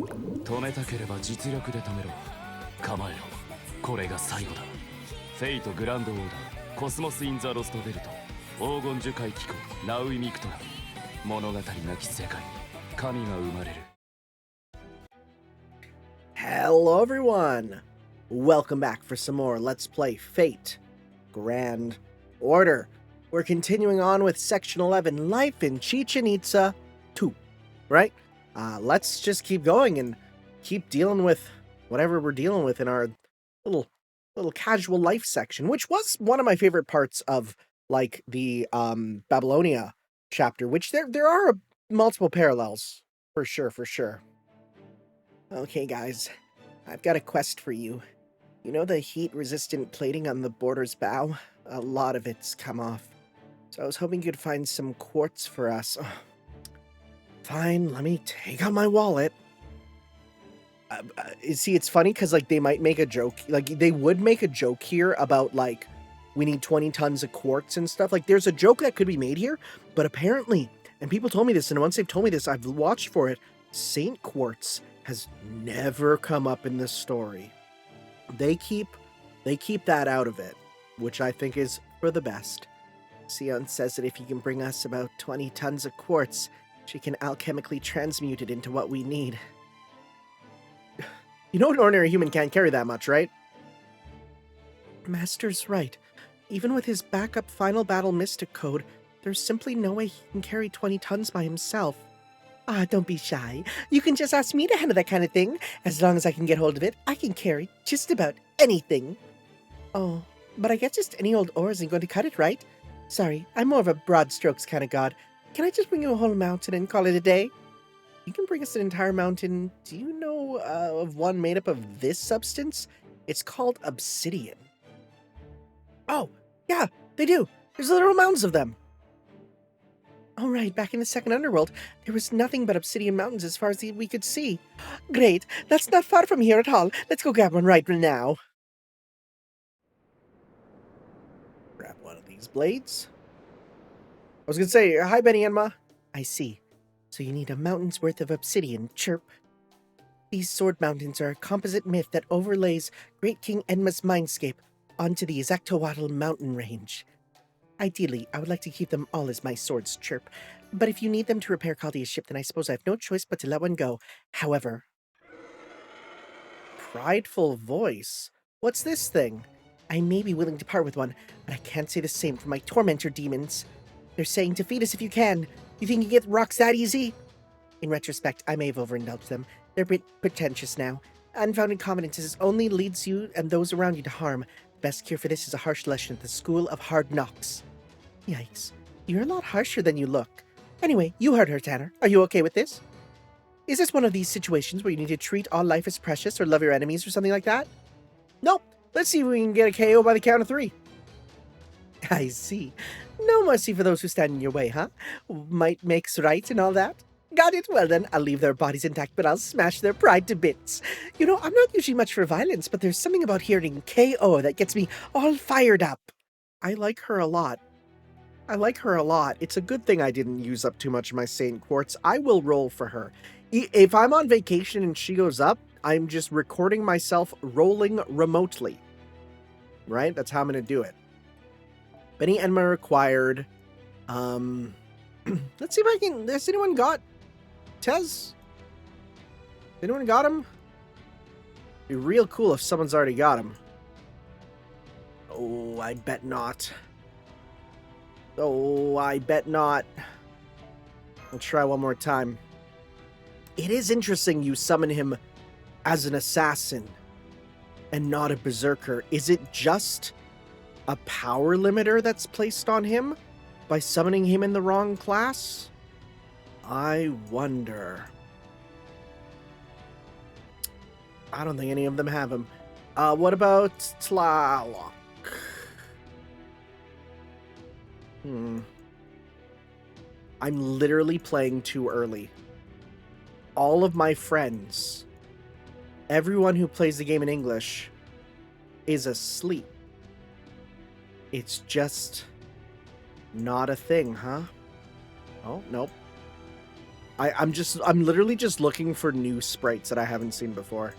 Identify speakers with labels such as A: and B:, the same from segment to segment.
A: 止めたければ実力で止めろ。構えろ。これが最後だ。フェイトグランドオーダー、コスモス・イン・ザ・ロストベルト、黄金樹海機構、ナウイ・ミクトラン。物語なき世界に神が生まれる。
B: Hello everyone! Welcome back for some more Let's Play Fate Grand Order. We're continuing on with Section 11, Life in Chichen Itza 2, right? Let's just keep going and keep dealing with whatever we're dealing with in our little casual life section, which was one of my favorite parts of, like, the Babylonia chapter, which there are multiple parallels, for sure. Okay, guys, I've got a quest for you. You know the heat-resistant plating on the border's bow? A lot of it's come off. So I was hoping you could find some quartz for us. Oh. Fine, let me take out my wallet. See, it's funny because, like, they might make a joke. Like, they would make a joke here about, like, we need 20 tons of quartz and stuff. Like, there's a joke that could be made here, but apparently, and people told me this, and once they've told me this, I've watched for it, Saint Quartz has never come up in this story. They keep that out of it, which I think is for the best. Sion says that if you can bring us about 20 tons of quartz, she can alchemically transmute it into what we need. You know an ordinary human can't carry that much, right? Master's right. Even with his backup final battle mystic code, there's simply no way he can carry 20 tons by himself. Ah, don't be shy. You can just ask me to handle that kind of thing. As long as I can get hold of it, I can carry just about anything. Oh, but I guess just any old ore isn't going to cut it, right? Sorry, I'm more of a broad strokes kind of god. Can I just bring you a whole mountain and call it a day? You can bring us an entire mountain. Do you know of one made up of this substance? It's called obsidian. Oh, yeah, they do. There's literal mountains of them. All right, back in the second underworld, there was nothing but obsidian mountains as far as we could see. Great, that's not far from here at all. Let's go grab one right now. Grab one of these blades. I was gonna say, hi, Benny and Ma. I see. So you need a mountain's worth of obsidian, chirp. These sword mountains are a composite myth that overlays Great King Enma's mindscape onto the Ezectowatl mountain range. Ideally, I would like to keep them all as my swords, chirp. But if you need them to repair Chaldea's ship, then I suppose I have no choice but to let one go. However... Prideful voice? What's this thing? I may be willing to part with one, but I can't say the same for my tormentor demons. They're saying to feed us if you can. You think you get rocks that easy? In retrospect, I may have overindulged them. They're a bit pretentious now. Unfounded confidences only leads you and those around you to harm. The best cure for this is a harsh lesson at the School of Hard Knocks. Yikes. You're a lot harsher than you look. Anyway, you heard her, Tanner. Are you okay with this? Is this one of these situations where you need to treat all life as precious or love your enemies or something like that? Nope. Let's see if we can get a KO by the count of 3. I see. No mercy for those who stand in your way, huh? Might makes right and all that? Got it? Well then, I'll leave their bodies intact, but I'll smash their pride to bits. You know, I'm not usually much for violence, but there's something about hearing KO that gets me all fired up. I like her a lot. It's a good thing I didn't use up too much of my Saint Quartz. I will roll for her. If I'm on vacation and she goes up, I'm just recording myself rolling remotely. Right? That's how I'm going to do it. Benny Enma required. Let's see if I can. Has anyone got Tez? Anyone got him? Be real cool if someone's already got him. Oh, I bet not. I'll try one more time. It is interesting you summon him as an assassin and not a berserker. Is it just a power limiter that's placed on him by summoning him in the wrong class? I wonder. I don't think any of them have him. What about Tlaloc? I'm literally playing too early. All of my friends, everyone who plays the game in English, is asleep. It's just not a thing, huh? Oh, nope. I'm literally just looking for new sprites that I haven't seen before,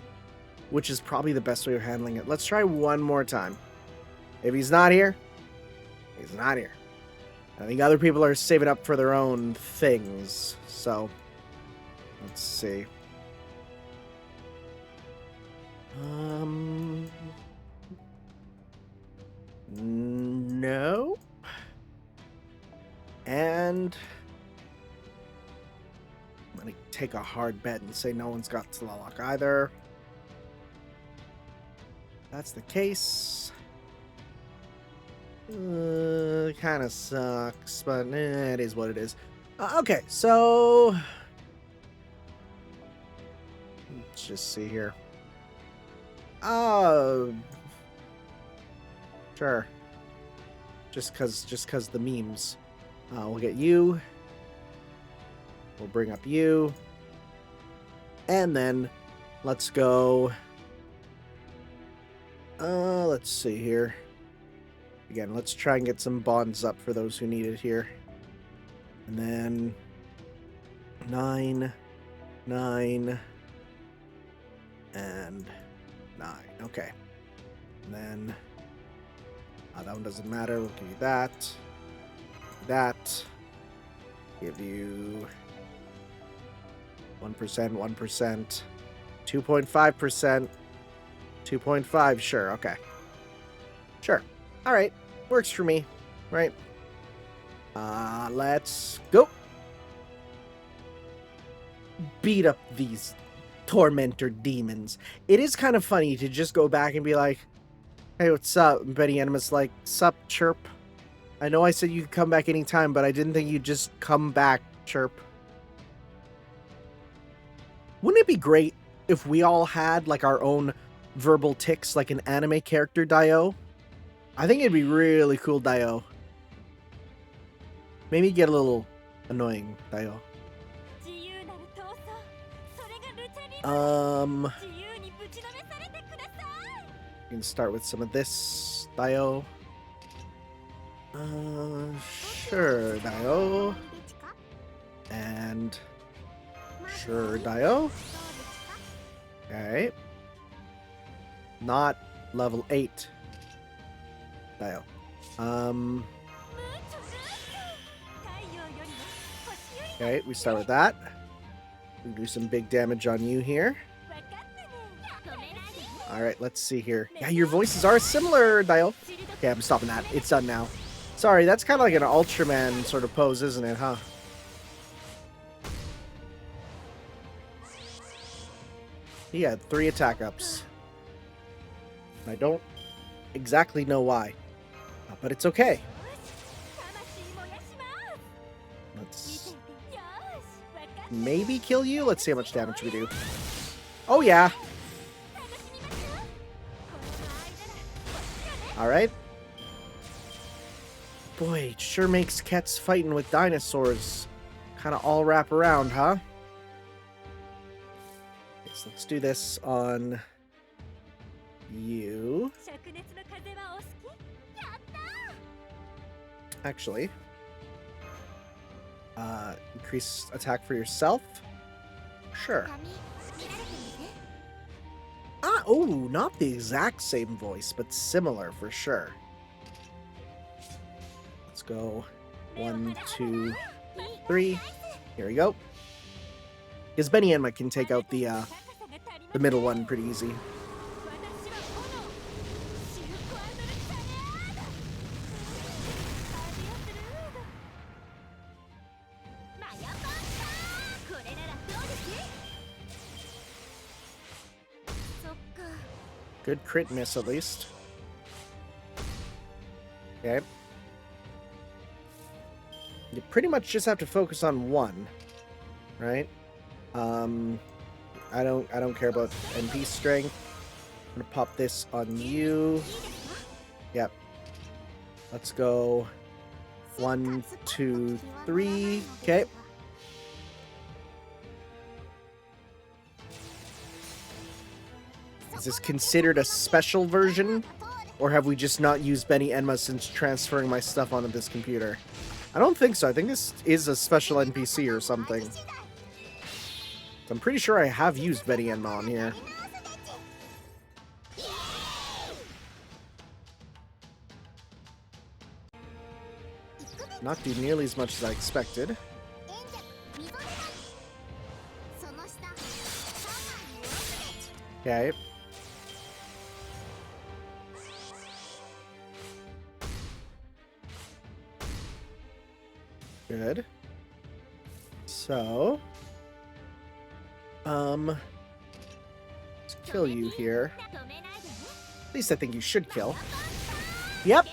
B: which is probably the best way of handling it. Let's try one more time. If he's not here, he's not here. I think other people are saving up for their own things, so let's see. No. And I'm gonna take a hard bet and say no one's got Tlaloc either. That's the case. Kind of sucks, but it is what it is. Okay, so let's just see here. Sure. Just cause the memes. We'll get you. We'll bring up you. And then let's go. Let's see here. Again, let's try and get some bonds up for those who need it here. And then 9, 9, and 9. Okay. And then that one doesn't matter. We'll give you that. That. Give you 1%, 1%, 2.5%, 2.5. Sure. Okay. Sure. All right. Works for me. Right. Let's go. Beat up these tormentor demons. It is kind of funny to just go back and be like, hey, what's up? And Betty Animus like, sup, chirp. I know I said you could come back anytime, but I didn't think you'd just come back, chirp. Wouldn't it be great if we all had like our own verbal tics like an anime character, Dio? I think it'd be really cool, Dio. Maybe get a little annoying, Dio. You can start with some of this, Dio. Sure, Dio. And sure, Dio. Okay. Not level 8. Dio. Okay, we start with that. We do some big damage on you here. Alright, let's see here. Yeah, your voices are similar, Dio. Okay, I'm stopping that. It's done now. Sorry, that's kind of like an Ultraman sort of pose, isn't it, huh? He had 3 attack ups. I don't exactly know why. But it's okay. Let's maybe kill you. Let's see how much damage we do. Oh, yeah. Alright. Boy, it sure makes Ket's fighting with dinosaurs kind of all wrap around, huh? Okay, so let's do this on you. Actually, increase attack for yourself. Sure. Oh, not the exact same voice, but similar for sure. Let's go 1, 2, 3. Here we go. Because Benny Enma can take out the middle one pretty easy. Good crit miss, at least. Okay. You pretty much just have to focus on one, right? I don't care about NP strength. I'm gonna pop this on you. Yep. Let's go 1, 2, 3. Okay. Is this considered a special version? Or have we just not used Benny Enma since transferring my stuff onto this computer? I don't think so. I think this is a special NPC or something. I'm pretty sure I have used Vedienma on here. Not do nearly as much as I expected. Okay. Good. So, let's kill you here. At least I think you should kill. Yep.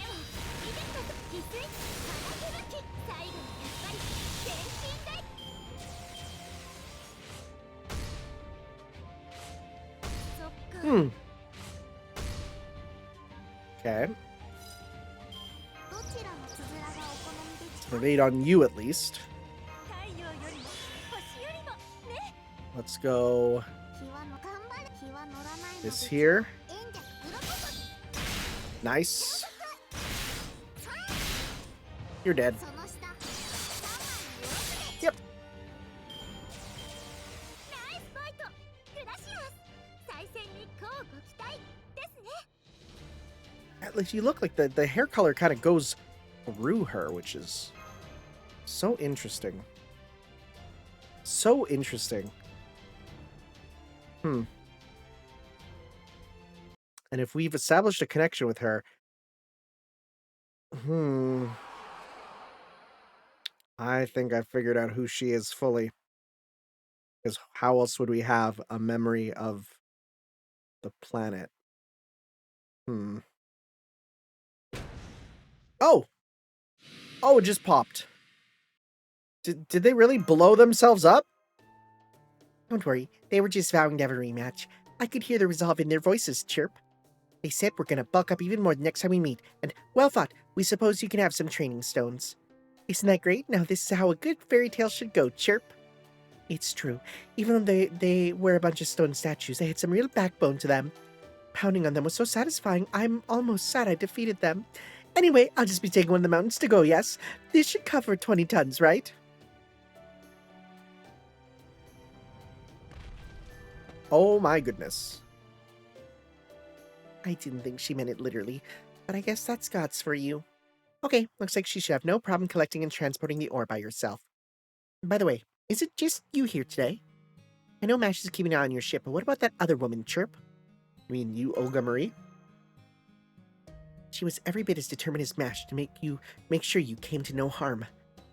B: Okay. Evade on you at least. Let's go this here. Nice. You're dead. Yep. At least you look like the hair color kind of goes through her, which is so interesting. So interesting. And if we've established a connection with her, I think I figured out who she is fully. Because how else would we have a memory of the planet? Oh! Oh, it just popped. Did they really blow themselves up? Don't worry, they were just vowing to have a rematch. I could hear the resolve in their voices chirp. They said we're gonna bulk up even more the next time we meet, and well thought, we suppose you can have some training stones. Isn't that great? Now this is how a good fairy tale should go, chirp. It's true. Even though they were a bunch of stone statues, they had some real backbone to them. Pounding on them was so satisfying, I'm almost sad I defeated them. Anyway, I'll just be taking one of the mountains to go, yes? This should cover 20 tons, right? Oh my goodness. I didn't think she meant it literally, but I guess that's God's for you. Okay, looks like she should have no problem collecting and transporting the ore by herself. By the way, is it just you here today? I know Mash is keeping an eye on your ship, but what about that other woman, Chirp? You mean you, Olga Marie? She was every bit as determined as Mash to make sure you came to no harm.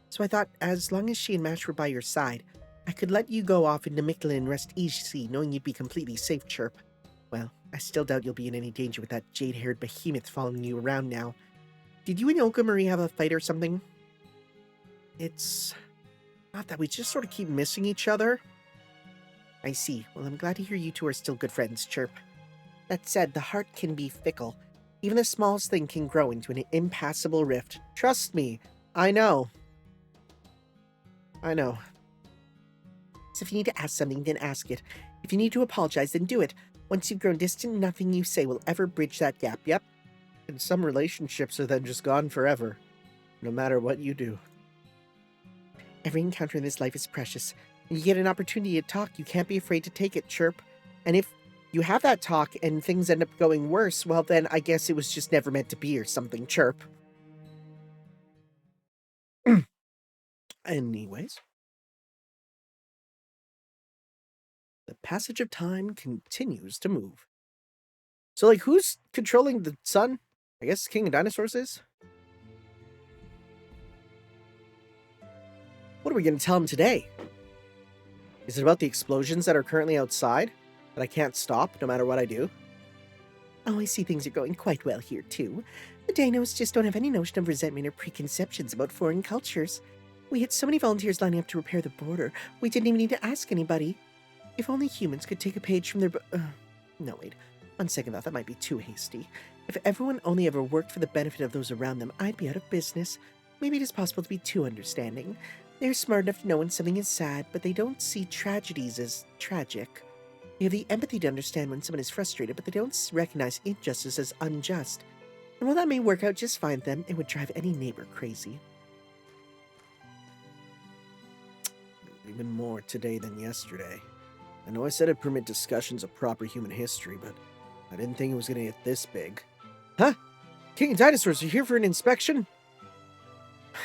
B: So I thought, as long as she and Mash were by your side, I could let you go off into Mictlān and rest easy, knowing you'd be completely safe, Chirp. Well, I still doubt you'll be in any danger with that jade-haired behemoth following you around now. Did you and Olga Marie have a fight or something? It's not that we just sort of keep missing each other. I see. Well, I'm glad to hear you two are still good friends, Chirp. That said, the heart can be fickle. Even the smallest thing can grow into an impassable rift. Trust me, I know. I know. So if you need to ask something, then ask it. If you need to apologize, then do it. Once you've grown distant, nothing you say will ever bridge that gap, yep? And some relationships are then just gone forever, no matter what you do. Every encounter in this life is precious. When you get an opportunity to talk, you can't be afraid to take it, Chirp. And if you have that talk and things end up going worse, well then I guess it was just never meant to be or something, Chirp. Anyways. The passage of time continues to move. So, like, who's controlling the sun? I guess King of Dinosaurs is? What are we going to tell him today? Is it about the explosions that are currently outside? That I can't stop no matter what I do? Oh, I see things are going quite well here, too. The dinos just don't have any notion of resentment or preconceptions about foreign cultures. We had so many volunteers lining up to repair the border, we didn't even need to ask anybody. If only humans could take a page from their no, wait. On second thought, that might be too hasty. If everyone only ever worked for the benefit of those around them, I'd be out of business. Maybe it is possible to be too understanding. They're smart enough to know when something is sad, but they don't see tragedies as tragic. They have the empathy to understand when someone is frustrated, but they don't recognize injustice as unjust. And while that may work out just fine for them, it would drive any neighbor crazy. Even more today than yesterday. I know I said I'd permit discussions of proper human history, but I didn't think it was going to get this big. Huh? King of Dinosaurs, are you here for an inspection?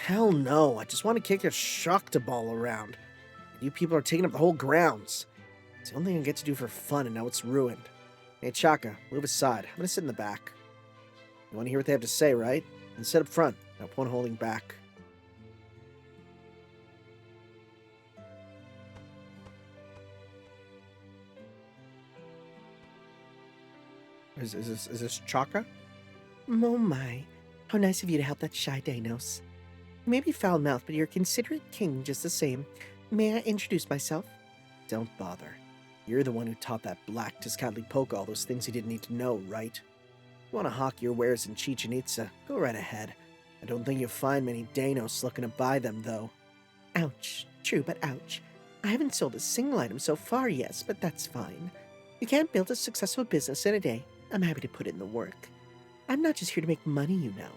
B: Hell no, I just want to kick a Shakta ball around. You people are taking up the whole grounds. It's the only thing I get to do for fun, and now it's ruined. Hey, Chaka, move aside. I'm gonna sit in the back. You want to hear what they have to say, right? And sit up front. No point holding back. Is this Chaka? Oh my. How nice of you to help that shy Dinos. You may be foul-mouthed, but you're a considerate king just the same. May I introduce myself? Don't bother. You're the one who taught that black Tezcatlipoca all those things he didn't need to know, right? You want to hawk your wares in Chichen Itza? Go right ahead. I don't think you'll find many Danos looking to buy them, though. Ouch. True, but ouch. I haven't sold a single item so far, yes, but that's fine. You can't build a successful business in a day. I'm happy to put in the work. I'm not just here to make money, you know.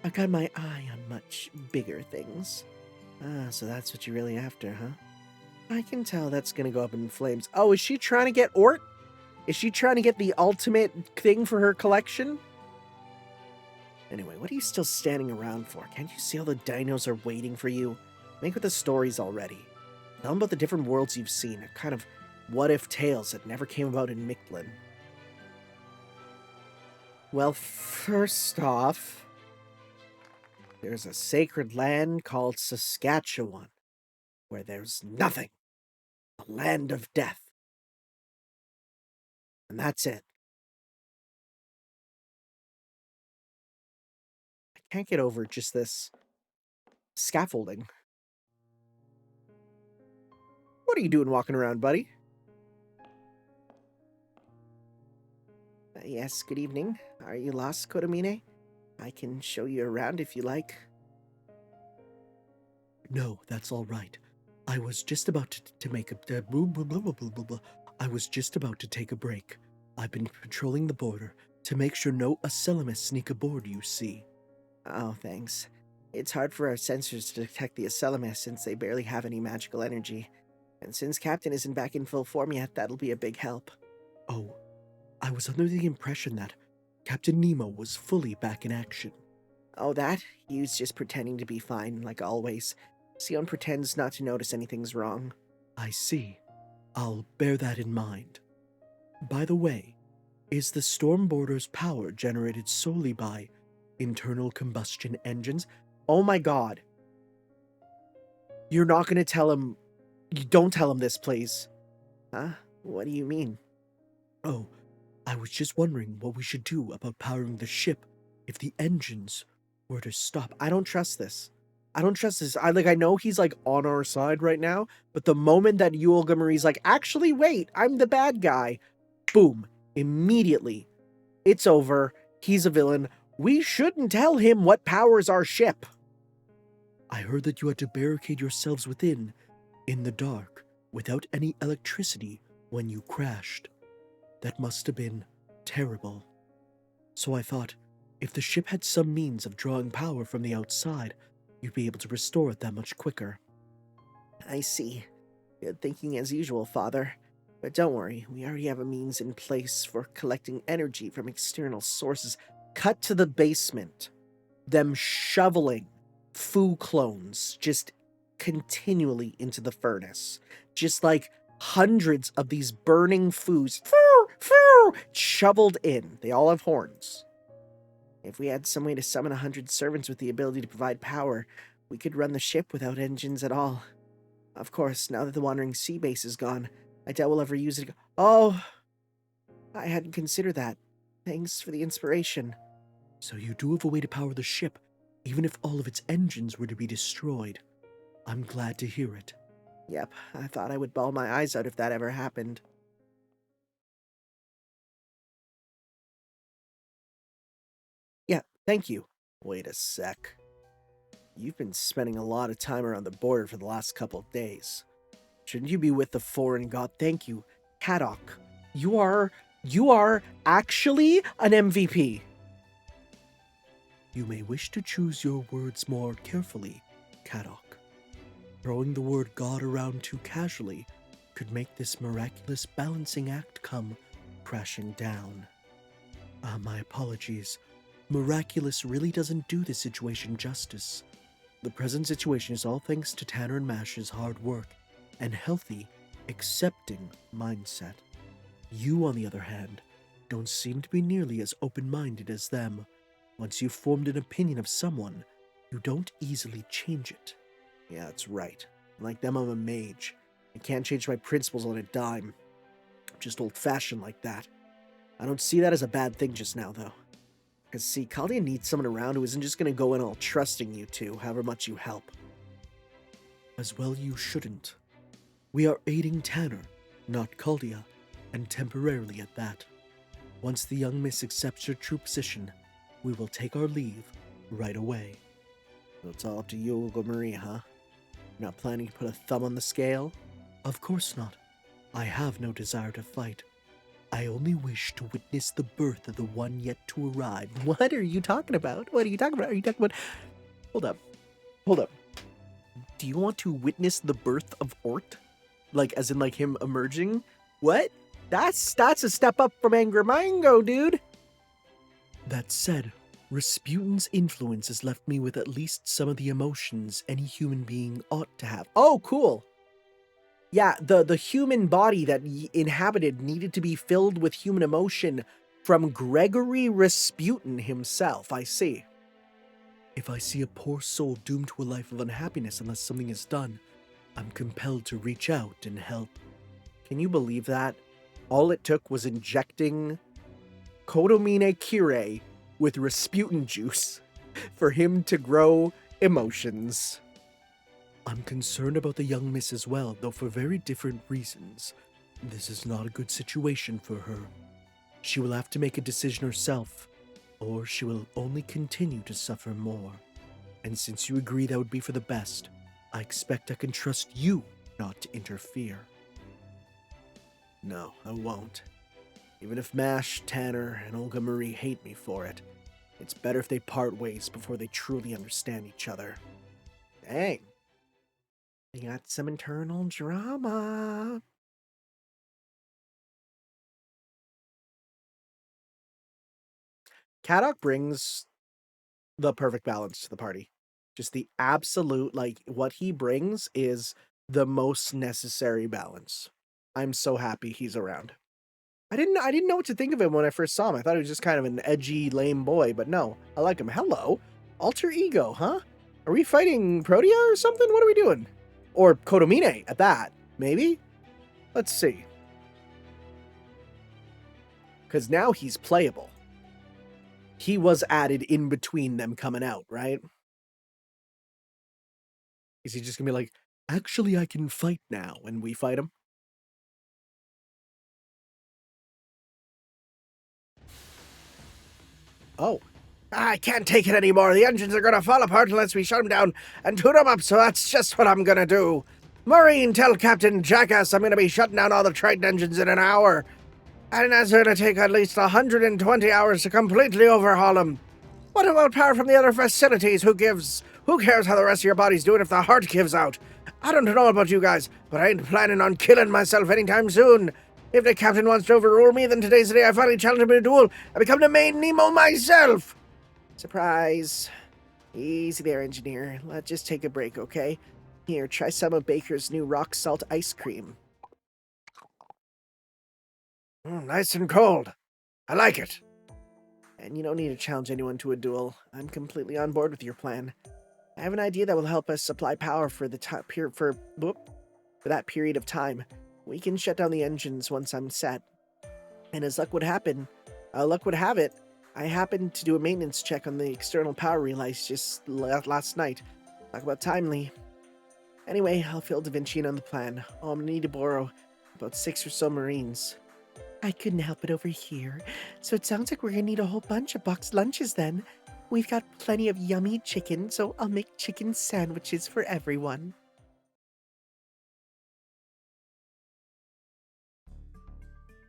B: I've got my eye on much bigger things. Ah, so that's what you're really after, huh? I can tell that's gonna go up in flames. Oh, is she trying to get Ort? Is she trying to get the ultimate thing for her collection? Anyway, what are you still standing around for? Can't you see all the dinos are waiting for you? Make with the stories already. Tell them about the different worlds you've seen. A kind of what-if tales that never came about in Mictlān. Well, first off, there's a sacred land called Saskatchewan, where there's nothing. A land of death. And that's it. I can't get over just this scaffolding. What are you doing walking around, buddy? Yes, good evening. Are you lost, Kodomine? I can show you around if you like. No, that's all right. I was just about to make a I was just about to take a break. I've been patrolling the border to make sure no Acelymus sneak aboard, you see. Oh, thanks. It's hard for our sensors to detect the Acelymus since they barely have any magical energy. And since Captain isn't back in full form yet, that'll be a big help. Oh, I was under the impression that Captain Nemo was fully back in action. Oh, that? He was just pretending to be fine, like always. Sion pretends not to notice anything's wrong. I see. I'll bear that in mind. By the way, is the Storm Border's power generated solely by internal combustion engines? Oh my god. You're not going to tell him... Don't tell him this, please. Huh? What do you mean? Oh, I was just wondering what we should do about powering the ship if the engines were to stop. I don't trust this. I don't trust this. I know he's like on our side right now, but the moment that Yulga Marie's like, actually, wait, I'm the bad guy. Boom. Immediately. It's over. He's a villain. We shouldn't tell him what powers our ship. I heard that you had to barricade yourselves within, in the dark, without any electricity when you crashed. That must have been terrible. So I thought, if the ship had some means of drawing power from the outside, you'd be able to restore it that much quicker. I see. Good thinking as usual, Father. But don't worry, we already have a means in place for collecting energy from external sources. Cut to the basement. Them shoveling Fu clones just continually into the furnace. Just like hundreds of these burning Fus shoveled in. They all have horns. If we had some way to summon 100 servants with the ability to provide power, we could run the ship without engines at all. Of course, now that the Wandering Sea Base is gone, I doubt we'll ever use it. Oh, I hadn't considered that. Thanks for the inspiration. So you do have a way to power the ship, even if all of its engines were to be destroyed. I'm glad to hear it. Yep, I thought I would bawl my eyes out if that ever happened. Yeah, thank you. Wait a sec. You've been spending a lot of time around the border for the last couple of days. Shouldn't you be with the foreign god? Thank you, Kadok. You are actually an MVP. You may wish to choose your words more carefully, Kadok. Throwing the word god around too casually could make this miraculous balancing act come crashing down. My apologies. Miraculous really doesn't do the situation justice. The present situation is all thanks to Tanner and Mash's hard work and healthy, accepting mindset. You, on the other hand, don't seem to be nearly as open-minded as them. Once you've formed an opinion of someone, you don't easily change it. Yeah, that's right. Like them, I'm a mage. I can't change my principles on a dime. I'm just old-fashioned like that. I don't see that as a bad thing just now, though. Because, see, Caldia needs someone around who isn't just going to go in all trusting you two, however much you help. As well you shouldn't. We are aiding Tanner, not Caldia, and temporarily at that. Once the young miss accepts her true position, we will take our leave right away. So it's all up to you, Olga Marie, huh? You're not planning to put a thumb on the scale? Of course not. I have no desire to fight. I only wish to witness the birth of the one yet to arrive. What are you talking about? What are you talking about? Are you talking about... Hold up. Do you want to witness the birth of Ort? Like, as in, like, him emerging? What? That's a step up from Angry dude. That said, Rasputin's influence has left me with at least some of the emotions any human being ought to have. Oh, cool. Yeah, the human body that inhabited needed to be filled with human emotion from Gregory Rasputin himself, I see. If I see a poor soul doomed to a life of unhappiness unless something is done, I'm compelled to reach out and help. Can you believe that? All it took was injecting Kodomine Kirei with Rasputin juice for him to grow emotions. I'm concerned about the young miss as well, though for very different reasons. This is not a good situation for her. She will have to make a decision herself, or she will only continue to suffer more. And since you agree that would be for the best, I expect I can trust you not to interfere. No, I won't. Even if Mash, Tanner, and Olga Marie hate me for it, it's better if they part ways before they truly understand each other. Dang. You got some internal drama. Kadok brings the perfect balance to the party. Just the absolute, like, what he brings is the most necessary balance. I'm so happy he's around. I didn't know what to think of him when I first saw him. I thought he was just kind of an edgy, lame boy, but no, I like him. Hello, alter ego, huh? Are we fighting Protea or something? What are we doing? Or Kodomine at that, maybe? Let's see. Because now he's playable. He was added in between them coming out, right? Is he just gonna be like, actually I can fight now when we fight him? Oh. I can't take it anymore. The engines are gonna fall apart unless we shut them down and tune them up, so that's just what I'm gonna do. Marine, tell Captain Jackass I'm gonna be shutting down all the Triton engines in an hour. And that's gonna take at least 120 hours to completely overhaul them. What about power from the other facilities? Who cares how the rest of your body's doing if the heart gives out? I don't know about you guys, but I ain't planning on killing myself anytime soon. If the captain wants to overrule me, then today's the day I finally challenge him in a duel and become the main Nemo myself. Surprise. Easy there, engineer. Let's just take a break, okay? Here, try some of Baker's new rock salt ice cream. Nice and cold. I like it. And you don't need to challenge anyone to a duel. I'm completely on board with your plan. I have an idea that will help us supply power for the for that period of time. We can shut down the engines once I'm set. And as luck would have it, I happened to do a maintenance check on the external power relays just last night. Talk about timely. Anyway, I'll fill Da Vinci in on the plan. I'm gonna need to borrow about 6 or so Marines. I couldn't help it over here. So it sounds like we're gonna need a whole bunch of boxed lunches then. We've got plenty of yummy chicken, so I'll make chicken sandwiches for everyone.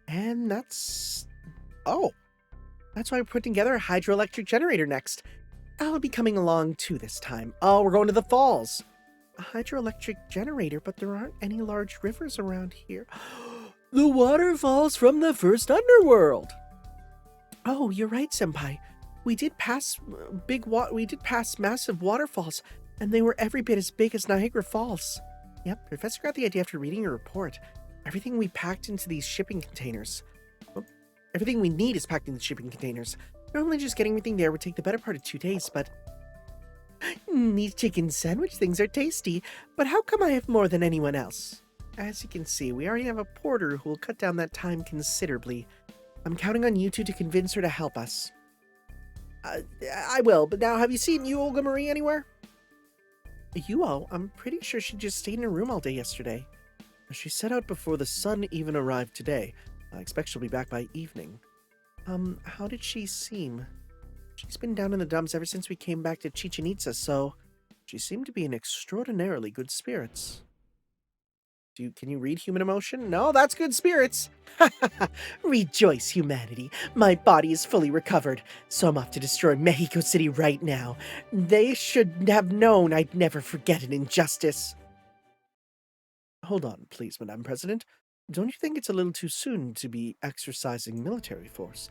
B: And that's... Oh! That's why we're putting together a hydroelectric generator next. I'll be coming along too this time. Oh, we're going to the falls. hydroelectric generator, but there aren't any large rivers around here. The waterfalls from the first underworld! Oh, you're right, Senpai. We did pass massive waterfalls, and they were every bit as big as Niagara Falls. Yep, Professor got the idea after reading your report. Everything we packed into these shipping containers. Well, everything we need is packed in the shipping containers. Normally just getting everything there would take the better part of 2 days, but... These chicken sandwich things are tasty, but how come I have more than anyone else? As you can see, we already have a porter who will cut down that time considerably. I'm counting on you two to convince her to help us. I will, but now have you seen Olga Marie anywhere? Yuo, I'm pretty sure she just stayed in her room all day yesterday. She set out before the sun even arrived today. I expect she'll be back by evening. How did she seem? She's been down in the dumps ever since we came back to Chichen Itza, so she seemed to be in extraordinarily good spirits. Can you read human emotion? No, that's good spirits. Rejoice, humanity. My body is fully recovered, so I'm off to destroy Mexico City right now. They should have known I'd never forget an injustice. Hold on, please, Madame President. Don't you think it's a little too soon to be exercising military force?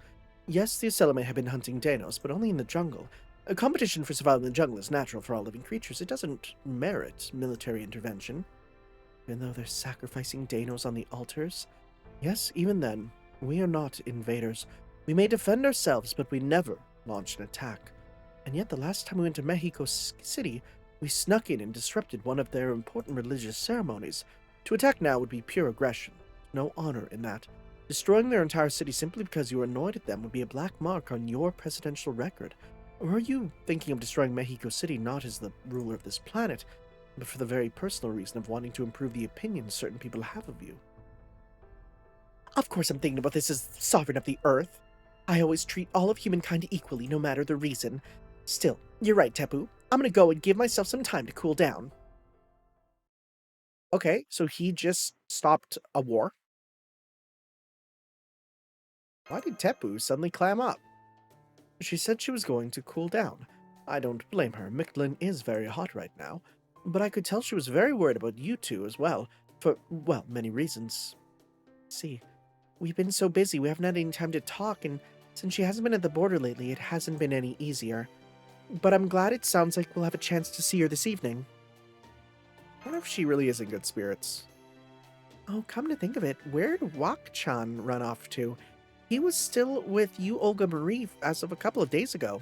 B: Yes, the Acela may have been hunting Danos, but only in the jungle. A competition for survival in the jungle is natural for all living creatures. It doesn't merit military intervention. Even though they're sacrificing Danos on the altars? Yes, even then, we are not invaders. We may defend ourselves, but we never launch an attack. And yet the last time we went to Mexico City, we snuck in and disrupted one of their important religious ceremonies. To attack now would be pure aggression. No honor in that. Destroying their entire city simply because you were annoyed at them would be a black mark on your presidential record. Or are you thinking of destroying Mexico City not as the ruler of this planet, but for the very personal reason of wanting to improve the opinions certain people have of you? Of course I'm thinking about this as sovereign of the earth. I always treat all of humankind equally, no matter the reason. Still, you're right, Tepu. I'm gonna go and give myself some time to cool down. Okay, so he just stopped a war? Why did Tepu suddenly clam up? She said she was going to cool down. I don't blame her. Mictlān is very hot right now. But I could tell she was very worried about you two as well, for, well, many reasons. See, we've been so busy, we haven't had any time to talk, and since she hasn't been at the border lately, it hasn't been any easier. But I'm glad it sounds like we'll have a chance to see her this evening. I wonder if she really is in good spirits. Oh, come to think of it, where did Wak-chan run off to? He was still with you, Olga Marie, as of a couple of days ago.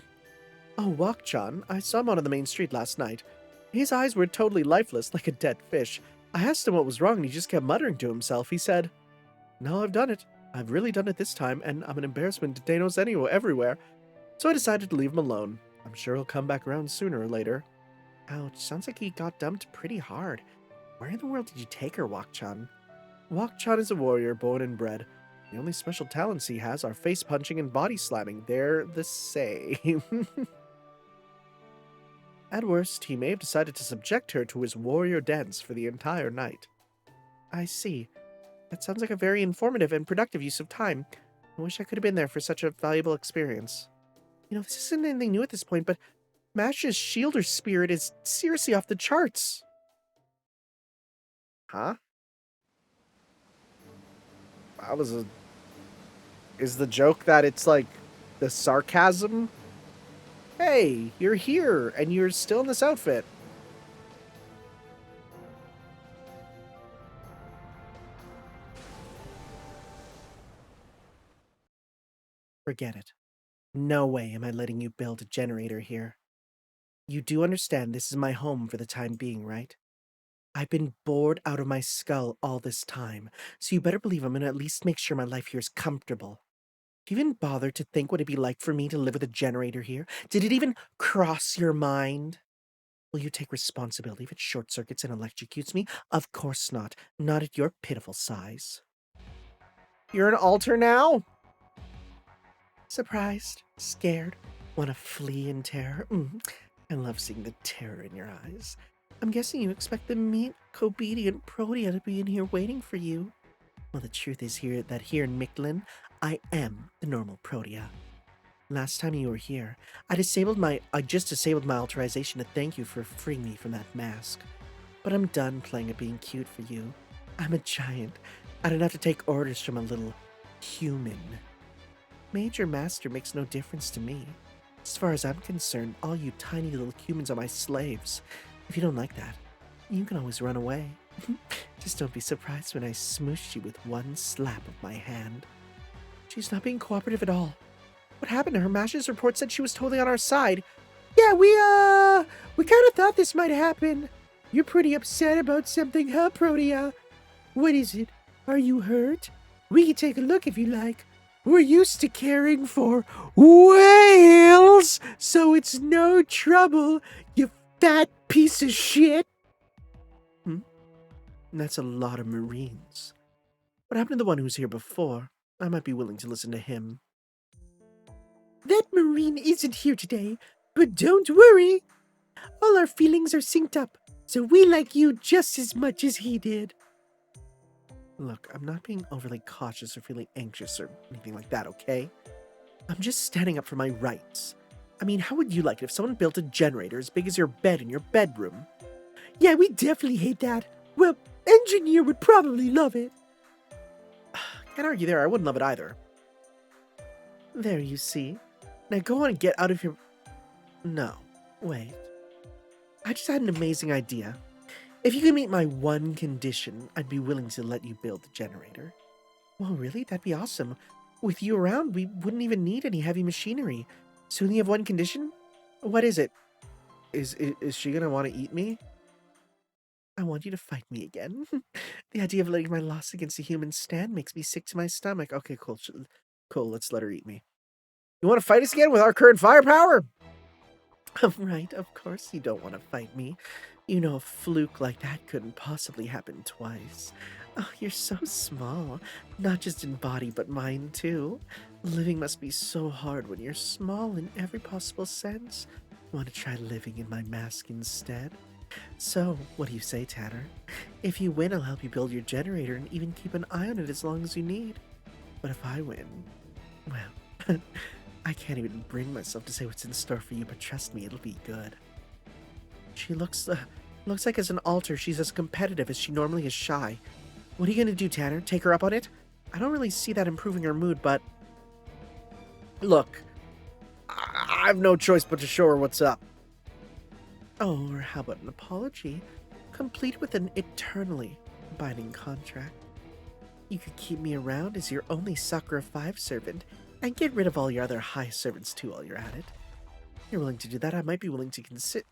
B: Oh, Wak-chan, I saw him out on the main street last night. His eyes were totally lifeless, like a dead fish. I asked him what was wrong, and he just kept muttering to himself. He said, "No, I've done it. I've really done it this time, and I'm an embarrassment to Danos everywhere." So I decided to leave him alone. I'm sure he'll come back around sooner or later. Ouch, sounds like he got dumped pretty hard. Where in the world did you take her, Wak-chan? Wak-chan is a warrior, born and bred. The only special talents he has are face punching and body slamming. They're the same. At worst, he may have decided to subject her to his warrior dance for the entire night. I see. That sounds like a very informative and productive use of time. I wish I could have been there for such a valuable experience. You know, this isn't anything new at this point, but Mash's shielder spirit is seriously off the charts. Huh? That was a... Is the joke that it's like the sarcasm? Hey, you're here, and you're still in this outfit. Forget it. No way am I letting you build a generator here. You do understand this is my home for the time being, right? I've been bored out of my skull all this time, so you better believe I'm gonna at least make sure my life here is comfortable. Do you even bother to think what it'd be like for me to live with a generator here? Did it even cross your mind? Will you take responsibility if it short circuits and electrocutes me? Of course not. Not at your pitiful size. You're an altar now? Surprised? Scared? Want to flee in terror? I love seeing the terror in your eyes. I'm guessing you expect the meek, obedient Protea to be in here waiting for you. Well, the truth is that here in Mictlān, I am the normal Protea. Last time you were here, I just disabled my authorization to thank you for freeing me from that mask. But I'm done playing at being cute for you. I'm a giant. I don't have to take orders from a little human. Major Master makes no difference to me. As far as I'm concerned, all you tiny little humans are my slaves. If you don't like that, you can always run away. Just don't be surprised when I smoosh you with one slap of my hand. She's not being cooperative at all. What happened to her? Mash's report said she was totally on our side. Yeah, we kind of thought this might happen. You're pretty upset about something, huh, Protea? What is it? Are you hurt? We can take a look if you like. We're used to caring for whales, so it's no trouble, you fat piece of shit. That's a lot of Marines. What happened to the one who was here before? I might be willing to listen to him. That Marine isn't here today, but don't worry. All our feelings are synced up, so we like you just as much as he did. Look, I'm not being overly cautious or feeling anxious or anything like that, okay? I'm just standing up for my rights. I mean, how would you like it if someone built a generator as big as your bed in your bedroom? Yeah, we definitely hate that. Well, Engineer would probably love it. Can't argue there, I wouldn't love it either. There, you see. Now go on and get out of here. No, wait. I just had an amazing idea. If you could meet my one condition, I'd be willing to let you build the generator. Well, really? That'd be awesome. With you around, we wouldn't even need any heavy machinery. So you only have one condition? What is it? Is she gonna want to eat me? I want you to fight me again. The idea of letting my loss against a human stand makes me sick to my stomach. Okay, cool. Cool, let's let her eat me. You want to fight us again with our current firepower? Right, of course you don't want to fight me. You know a fluke like that couldn't possibly happen twice. Oh, you're so small. Not just in body, but mind too. Living must be so hard when you're small in every possible sense. Want to try living in my mask instead? So, what do you say, Tanner? If you win, I'll help you build your generator and even keep an eye on it as long as you need. But if I win, well, I can't even bring myself to say what's in store for you, but trust me, it'll be good. She looks like as an alter, she's as competitive as she normally is shy. What are you gonna do, Tanner? Take her up on it? I don't really see that improving her mood, but... Look, I have no choice but to show her what's up. Oh, or how about an apology, complete with an eternally binding contract? You could keep me around as your only Sakura 5 servant, and get rid of all your other high servants too while you're at it. If you're willing to do that, I might be willing to consider...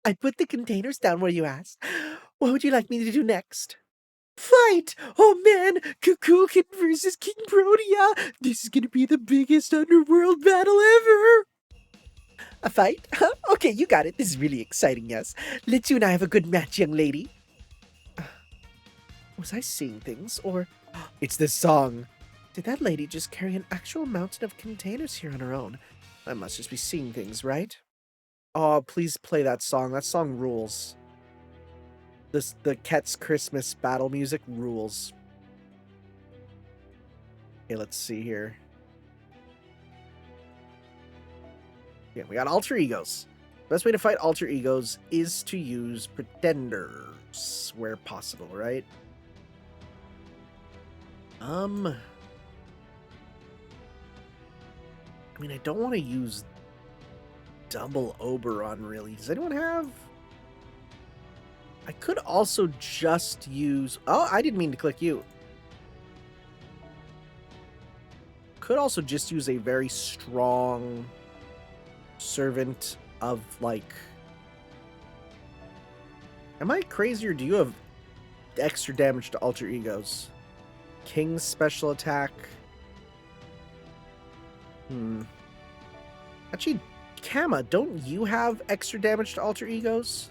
B: I put the containers down where you asked. What would you like me to do next? Fight! Oh man! Kukulkan versus King Protea! This is gonna be the biggest underworld battle ever! A fight? Huh? Okay, you got it. This is really exciting, yes. Let's you and I have a good match, young lady. Was I seeing things, or... It's this song. Did that lady just carry an actual mountain of containers here on her own? I must just be seeing things, right? Oh, please play that song. That song rules. The Ket's Christmas battle music rules. Okay, let's see here. Yeah, we got alter egos. Best way to fight alter egos is to use pretenders where possible, right? I mean, I don't want to use double Oberon, really. Does anyone have... I could also just use... Oh, I didn't mean to click you. Could also just use a very strong servant of, like... Am I crazy, or do you have extra damage to alter egos? King's special attack. Actually, Kama, don't you have extra damage to alter egos?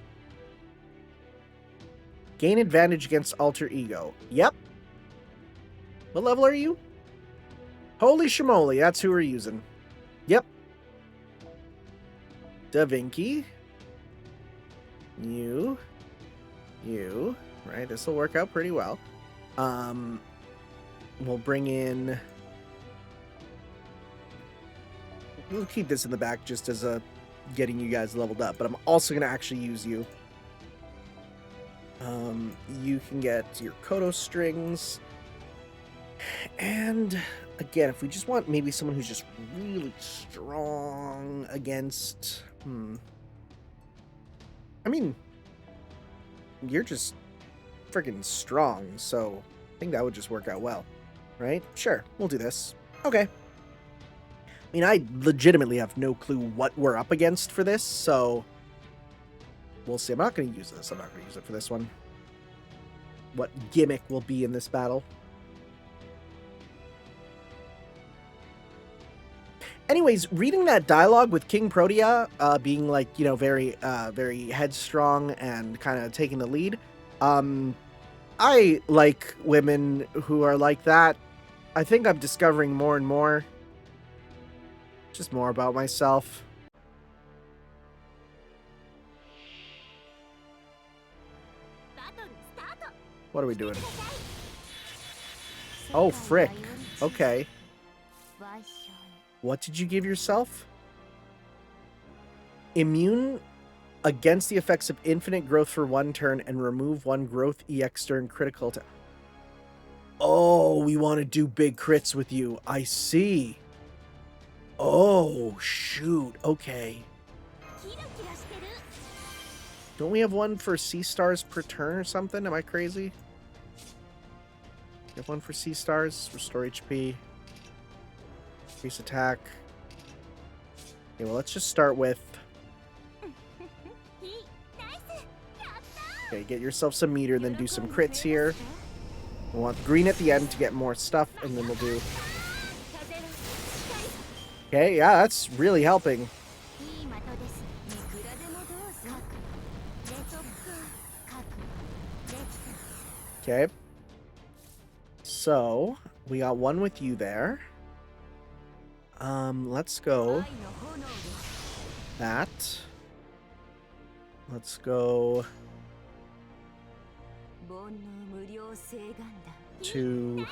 B: Gain advantage against alter ego. Yep. What level are you? Holy shimoly, that's who we're using. Yep. Da Vinci. You. Right, this will work out pretty well. We'll bring in... We'll keep this in the back just as a getting you guys leveled up, but I'm also going to actually use you. You can get your Kodo strings. And again, if we just want maybe someone who's just really strong against... I mean, you're just freaking strong, so I think that would just work out well, right? Sure, we'll do this. Okay. I mean, I legitimately have no clue what we're up against for this, so we'll see. I'm not going to use this. I'm not going to use it for this one. What gimmick will be in this battle. Anyways, reading that dialogue with King Protea, being like, you know, very headstrong and kind of taking the lead. I like women who are like that. I think I'm discovering more and more. Just more about myself. What are we doing? Oh, frick. Okay. What did you give yourself? Immune against the effects of infinite growth for 1 turn and remove 1 growth EX during critical attack. Oh, we want to do big crits with you. I see. Oh, shoot. Okay. Don't we have one for C stars per turn or something? Am I crazy? We have one for C stars. Restore HP. Increase attack. Okay, well, let's just start with... Okay, get yourself some meter, then do some crits here. We'll want green at the end to get more stuff, and then we'll do... Okay, yeah, that's really helping. Okay. So, we got one with you there. Let's go that. Let's go 2,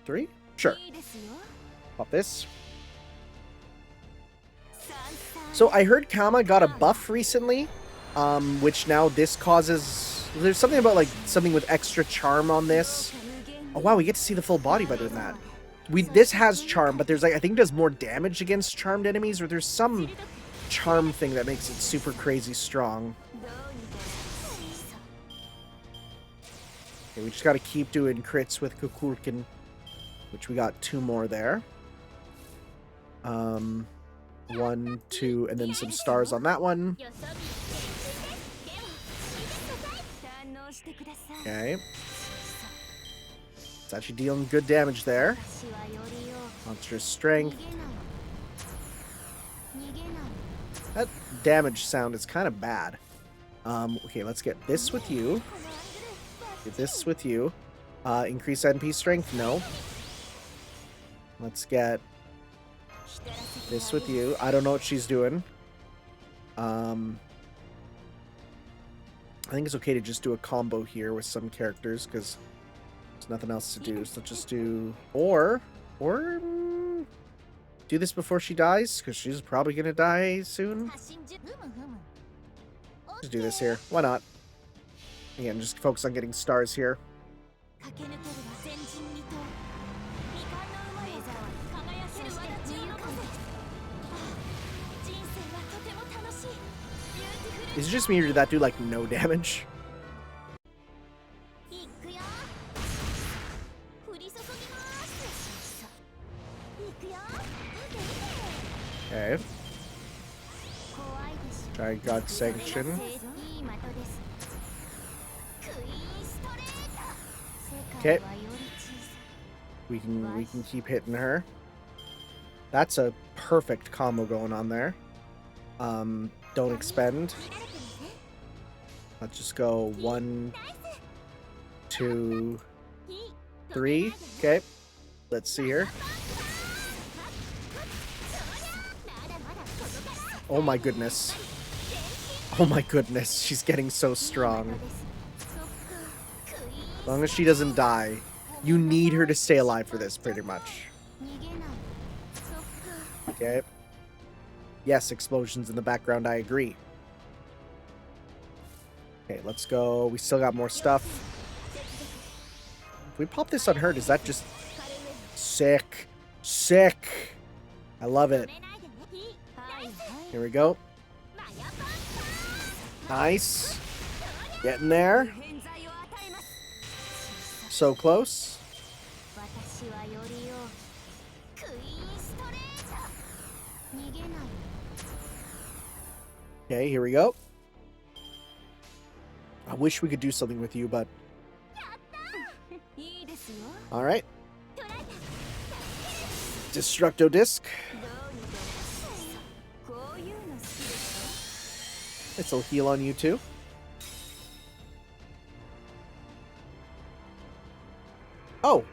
B: 3. Sure. Pop this. So I heard Kama got a buff recently, which now this causes... There's something about like something with extra charm on this. Oh wow, we get to see the full body by doing that. This has charm, but there's like, I think it does more damage against charmed enemies, or there's some charm thing that makes it super crazy strong. Okay, we just gotta keep doing crits with Kukulkan, which we got 2 more there. 1, 2, and then some stars on that one. Okay. It's actually dealing good damage there. Monstrous strength. That damage sound is kind of bad. Okay, let's get this with you. Get this with you. Increase NP strength? No. Let's get this with you. I don't know what she's doing. I think it's okay to just do a combo here with some characters, because there's nothing else to do. So let's just do... Or do this before she dies, because she's probably going to die soon. Just do this here. Why not? Again, just focus on getting stars here. Is it just me, or did that do, like, no damage? Okay. Try God Sanction. Okay. We can keep hitting her. That's a perfect combo going on there. Don't expend. Let's just go 1, 2, 3. Okay. Let's see here. Oh my goodness. Oh my goodness. She's getting so strong. As long as she doesn't die. You need her to stay alive for this, pretty much. Okay. Yes, explosions in the background, I agree. Okay, let's go. We still got more stuff. If we pop this on her, does that just... Sick. Sick. I love it. Here we go. Nice. Getting there. So close. Okay, here we go. I wish we could do something with you, but... Alright. Destructo Disc. This'll heal on you too. Oh.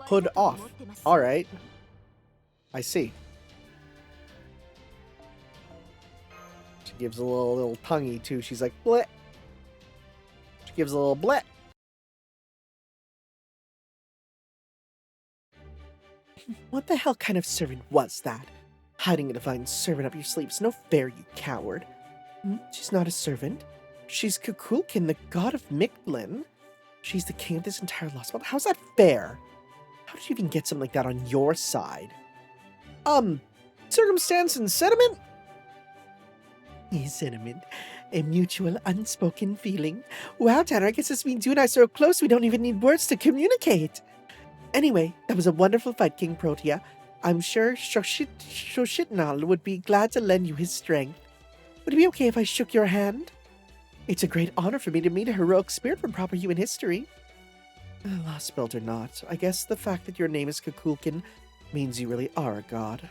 B: Hood off. Alright. I see. She gives a little tonguey too. She's like, bleh. She gives a little bleh. What the hell kind of servant was that? Hiding a divine servant up your sleeves. No fair, you coward. She's not a servant. She's Kukulkan, the god of Mictlān. She's the king of this entire Lostbelt. How's that fair? How did you even get something like that on your side? Circumstance and sentiment? Sentiment. A mutual, unspoken feeling. Wow, Tanner, I guess this means you and I are so close we don't even need words to communicate. Anyway, that was a wonderful fight, King Protea. I'm sure Shoshitnal would be glad to lend you his strength. Would it be okay if I shook your hand? It's a great honor for me to meet a heroic spirit from proper human history. Lostbelt or not, I guess the fact that your name is Kukulkan means you really are a god.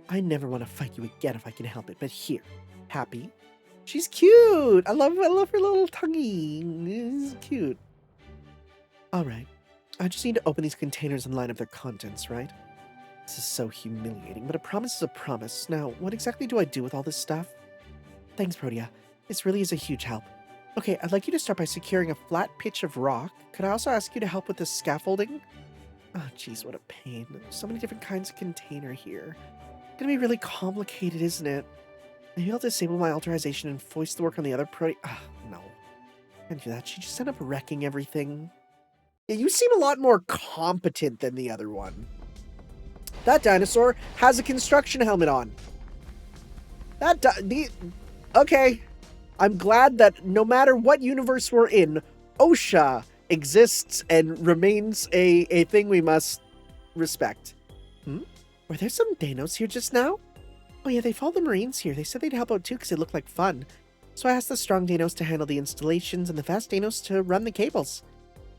B: I never want to fight you again if I can help it, but here, Happy. She's cute! I love her little tonguey. It's cute. Alright, I just need to open these containers and line up their contents, right? This is so humiliating, but a promise is a promise. Now, what exactly do I do with all this stuff? Thanks, Protea. This really is a huge help. Okay, I'd like you to start by securing a flat pitch of rock. Could I also ask you to help with the scaffolding? Oh, jeez, what a pain. There's so many different kinds of container here. It's gonna be really complicated, isn't it? Maybe I'll disable my authorization and foist the work on the other no. Can't do that. She just ended up wrecking everything. Yeah, you seem a lot more competent than the other one. That dinosaur has a construction helmet on. Okay. I'm glad that no matter what universe we're in, OSHA exists and remains a thing we must respect. Were there some Danos here just now? Oh yeah, they followed the Marines here. They said they'd help out too because it looked like fun. So I asked the strong Danos to handle the installations and the fast Danos to run the cables.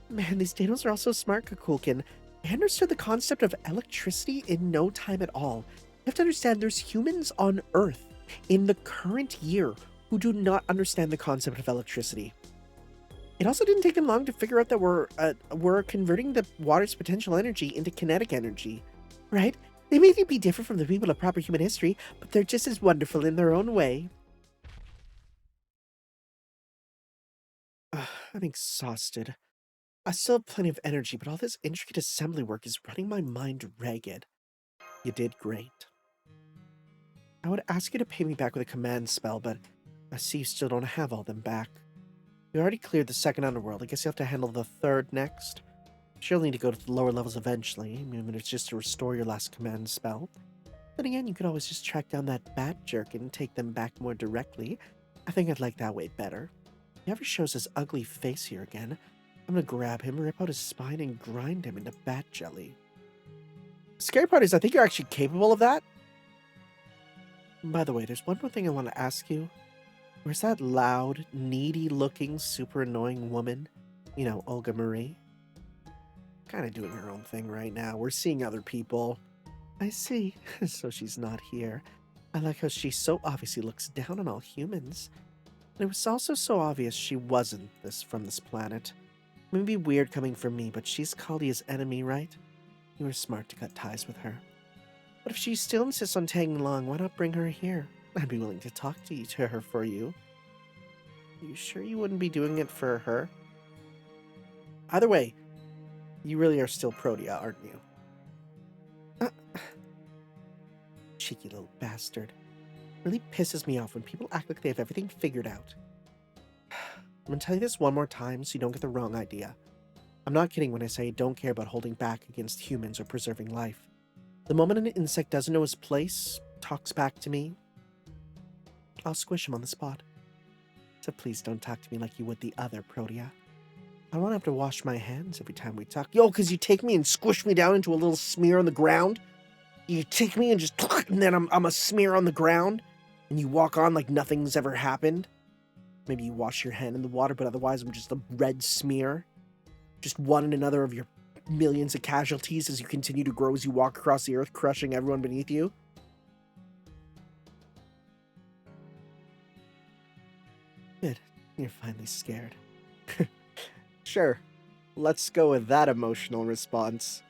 B: Man, these Danos are also smart, Kukulkan. They understood the concept of electricity in no time at all. You have to understand there's humans on Earth in the current year who do not understand the concept of electricity. It also didn't take them long to figure out that we're converting the water's potential energy into kinetic energy, right? They may be different from the people of proper human history, but they're just as wonderful in their own way. I'm exhausted. I still have plenty of energy, but all this intricate assembly work is running my mind ragged. You did great. I would ask you to pay me back with a command spell, but I see you still don't have all them back. You already cleared the second underworld. I guess you have to handle the third next. Sure, you'll need to go to the lower levels eventually, even if it's just to restore your last command spell. Then again, you could always just track down that bat jerk and take them back more directly. I think I'd like that way better. If he ever shows his ugly face here again, I'm gonna grab him, rip out his spine, and grind him into bat jelly. The scary part is I think you're actually capable of that. By the way, there's one more thing I want to ask you. Where's that loud, needy-looking, super annoying woman? You know, Olga Marie? Kind of doing her own thing right now. We're seeing other people. I see. So she's not here. I like how she so obviously looks down on all humans. And it was also so obvious she wasn't from this planet. It may be weird coming from me, but she's Kalia's enemy, right? You were smart to cut ties with her. But if she still insists on tagging along, why not bring her here? I'd be willing to talk to her for you. You sure you wouldn't be doing it for her? Either way, you really are still Protea, aren't you? Cheeky little bastard. Really pisses me off when people act like they have everything figured out. I'm gonna tell you this one more time so you don't get the wrong idea. I'm not kidding when I say I don't care about holding back against humans or preserving life. The moment an insect doesn't know his place, talks back to me, I'll squish him on the spot. So please don't talk to me like you would the other Protea. I don't want to have to wash my hands every time we talk. Yo, because you take me and squish me down into a little smear on the ground? You take me and just... and then I'm a smear on the ground? And you walk on like nothing's ever happened? Maybe you wash your hand in the water, but otherwise I'm just a red smear? Just one and another of your millions of casualties as you continue to grow as you walk across the earth, crushing everyone beneath you? Good. You're finally scared. Sure. Let's go with that emotional response.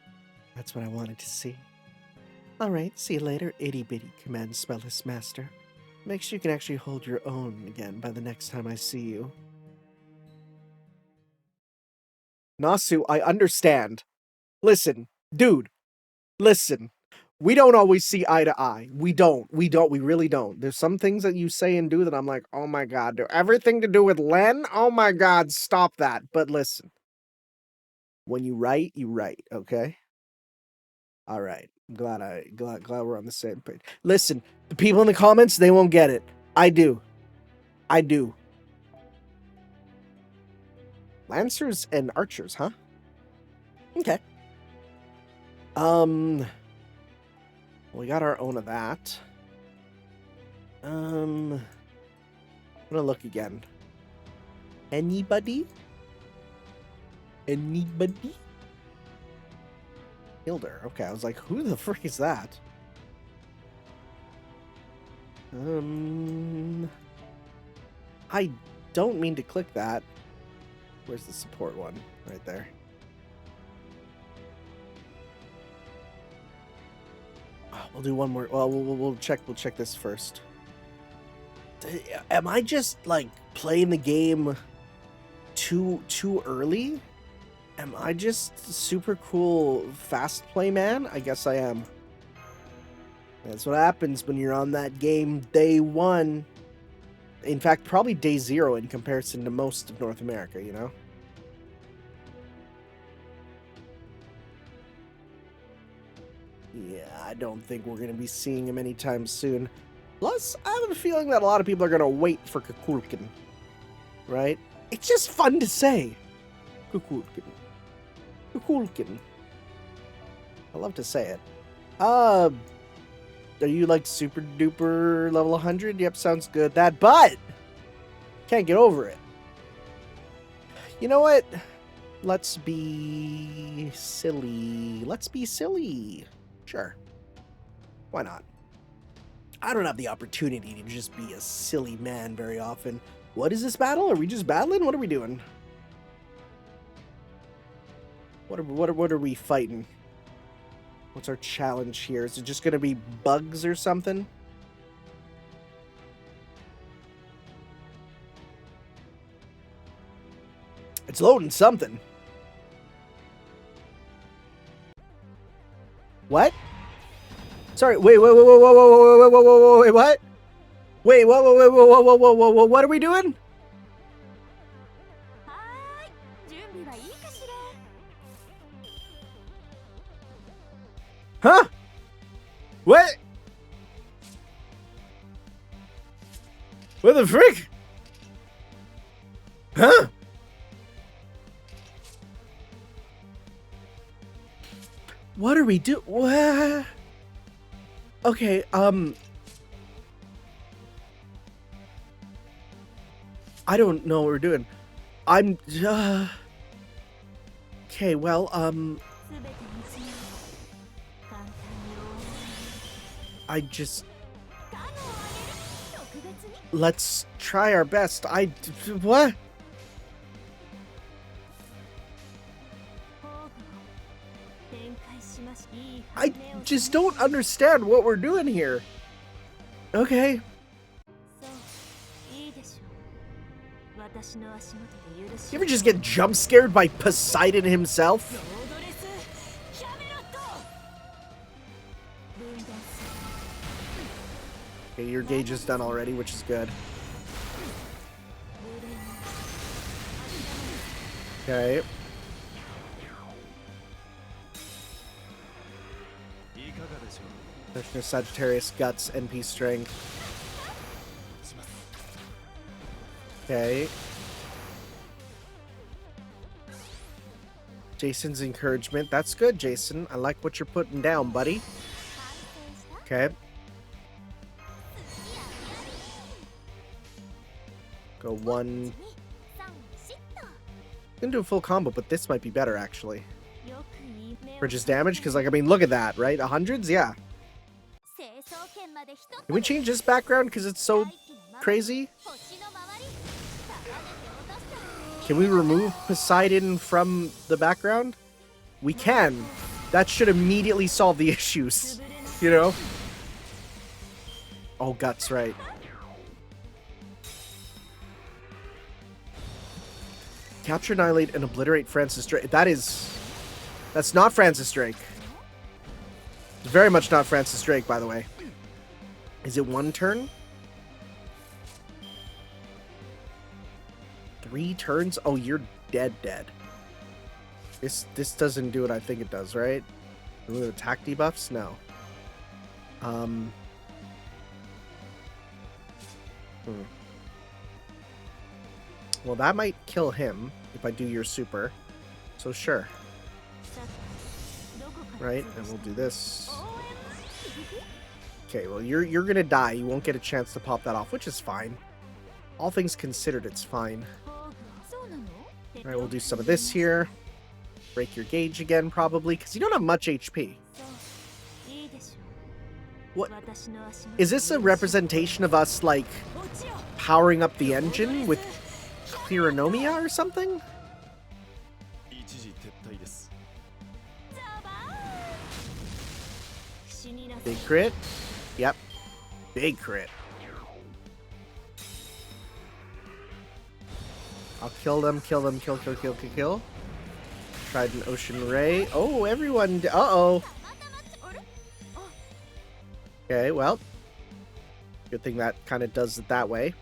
B: That's what I wanted to see. Alright, see you later, itty-bitty command spellless master. Make sure you can actually hold your own again by the next time I see you. Nasu, I understand. Listen, dude. Listen. We don't always see eye to eye. We really don't. There's some things that you say and do that I'm like, oh my god, everything to do with Len? Oh my god, stop that. But listen. When you write, okay? Alright. I'm glad we're on the same page. Listen, the people in the comments, they won't get it. I do. Lancers and archers, huh? Okay. We got our own of that. I'm gonna look again. Anybody? Hilder. Okay, I was like, who the frick is that? I don't mean to click that. Where's the support one? Right there. We'll do one more. Well, we'll check this first. Am I just like playing the game too early? Am I just super cool fast play man? I guess I am. That's what happens when you're on that game day one. In fact, probably day zero in comparison to most of North America, you know? Yeah, I don't think we're going to be seeing him anytime soon. Plus, I have a feeling that a lot of people are going to wait for Kukulkan. Right? It's just fun to say. Kukulkan. I love to say it. Are you like super duper level 100? Yep, sounds good. But can't get over it. You know what? Let's be silly. Sure. Why not? I don't have the opportunity to just be a silly man very often. What is this battle? Are we just battling? What are we doing? What are we fighting? What's our challenge here? Is it just gonna be bugs or something? It's loading something. What? Sorry, wait, what? Wait, what are we doing? Huh? What? What the frick? Huh? What are we doing? What? Okay, I don't know what we're doing. Okay, well, let's try our best. What? I just don't understand what we're doing here. Okay. You ever just get jump scared by Poseidon himself? Okay, your gauge is done already, which is good. Okay. Commissioner Sagittarius, Guts, NP Strength. Okay. Jason's encouragement. That's good, Jason. I like what you're putting down, buddy. Okay. Go one. Gonna do a full combo, but this might be better, actually. Bridges damage, because, like, I mean, look at that, right? 100s? Yeah. Can we change this background because it's so crazy? Can we remove Poseidon from the background? We can. That should immediately solve the issues. You know? Oh, Guts, right. Capture, annihilate, and obliterate Francis Drake. That's not Francis Drake. It's very much not Francis Drake, by the way. Is it one turn? 3 turns? Oh, you're dead. This doesn't do what I think it does, right? Remove attack debuffs? No. Well, that might kill him if I do your super. So sure. Right, and we'll do this. Okay, well, you're gonna die. You won't get a chance to pop that off, which is fine. All things considered, it's fine. Alright, we'll do some of this here. Break your gauge again, probably, because you don't have much HP. What? Is this a representation of us, like, powering up the engine with Clearonomia or something? Big crit? Yep. Big crit. I'll kill them, kill. Tried an Ocean Ray. Oh, everyone. Uh-oh. Okay, well. Good thing that kind of does it that way.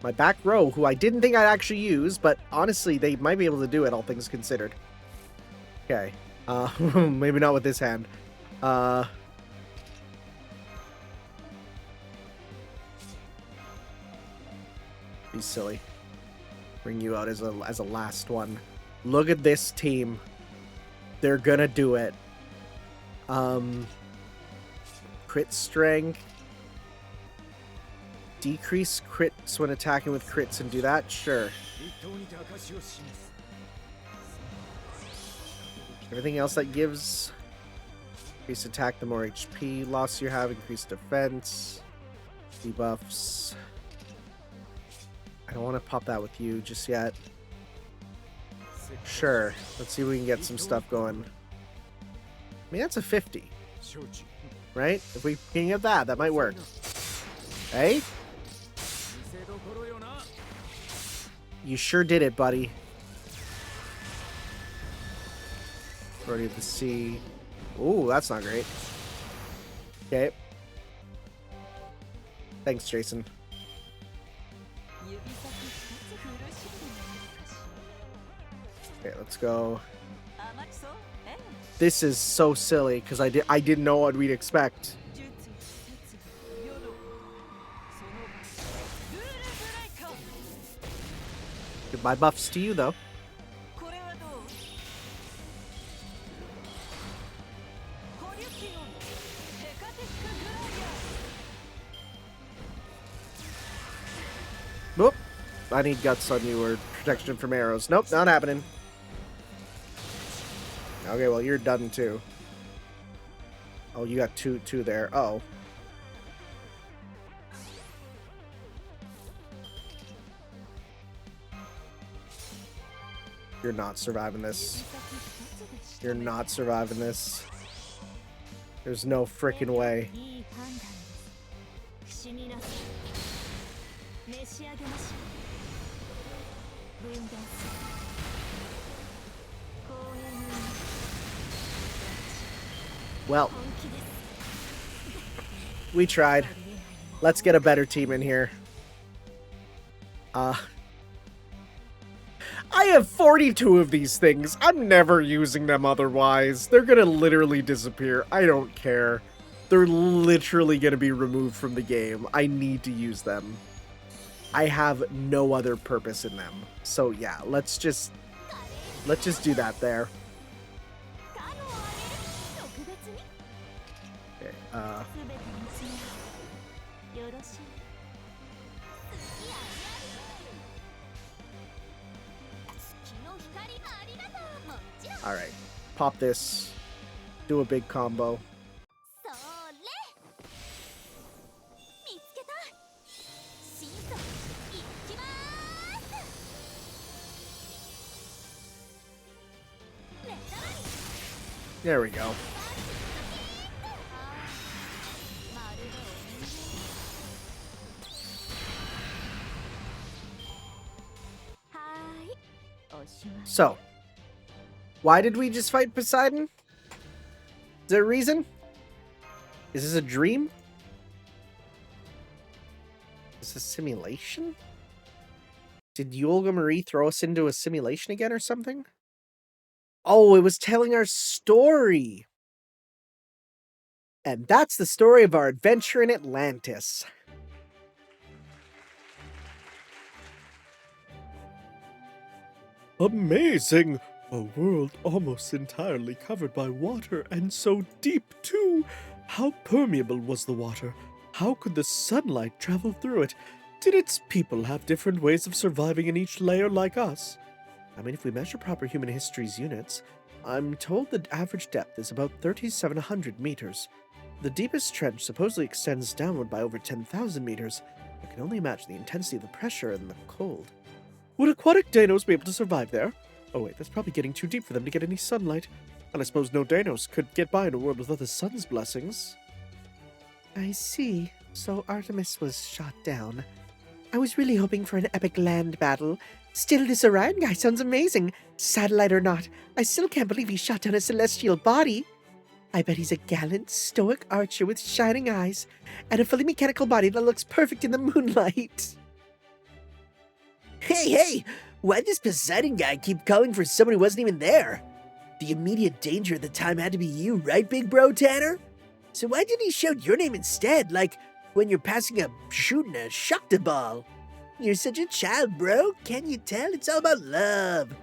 B: My back row, who I didn't think I'd actually use, but honestly, they might be able to do it, all things considered. Okay. Maybe not with this hand. Be silly. Bring you out as a last one. Look at this team. They're gonna do it. Crit strength. Decrease crits when attacking with crits and do that? Sure. Everything else that gives increased attack, the more HP loss you have, increased defense, debuffs. I don't want to pop that with you just yet. Sure. Let's see if we can get some stuff going. I mean, that's a 50. Right? If we can get that, that might work. Hey? You sure did it, buddy. Already at the sea. Ooh, that's not great. Okay. Thanks, Jason. Okay, let's go. This is so silly because I didn't know what we'd expect. Goodbye buffs to you though. Whoop. I need guts on you or protection from arrows. Nope, not happening. Okay, well, you're done too. Oh, you got two there. Oh. You're not surviving this. You're not surviving this. There's no freaking way. Well, we tried. Let's get a better team in here. I have 42 of these things. I'm never using them otherwise. They're gonna literally disappear. I don't care. They're literally gonna be removed from the game. I need to use them. I have no other purpose in them. So yeah, let's just do that there. Okay, all right, pop this, do a big combo. There we go. So, why did we just fight Poseidon? Is there a reason? Is this a dream? Is this a simulation? Did Yolga Marie throw us into a simulation again or something? Oh, it was telling our story. And that's the story of our adventure in Atlantis. Amazing! A world almost entirely covered by water, and so deep, too! How permeable was the water? How could the sunlight travel through it? Did its people have different ways of surviving in each layer like us? I mean, if we measure proper human history's units, I'm told the average depth is about 3,700 meters. The deepest trench supposedly extends downward by over 10,000 meters. I can only imagine the intensity of the pressure and the cold. Would aquatic Danos be able to survive there? Oh wait, that's probably getting too deep for them to get any sunlight. And I suppose no Danos could get by in a world without the sun's blessings. I see. So Artemis was shot down. I was really hoping for an epic land battle. Still, this Orion guy sounds amazing. Satellite or not, I still can't believe he shot down a celestial body. I bet he's a gallant, stoic archer with shining eyes and a fully mechanical body that looks perfect in the moonlight. Hey! Why'd this Poseidon guy keep calling for someone who wasn't even there? The immediate danger at the time had to be you, right, big bro Tanner? So why didn't he shout your name instead, like when you're shooting a shakta ball? You're such a child, bro. Can't you tell? It's all about love.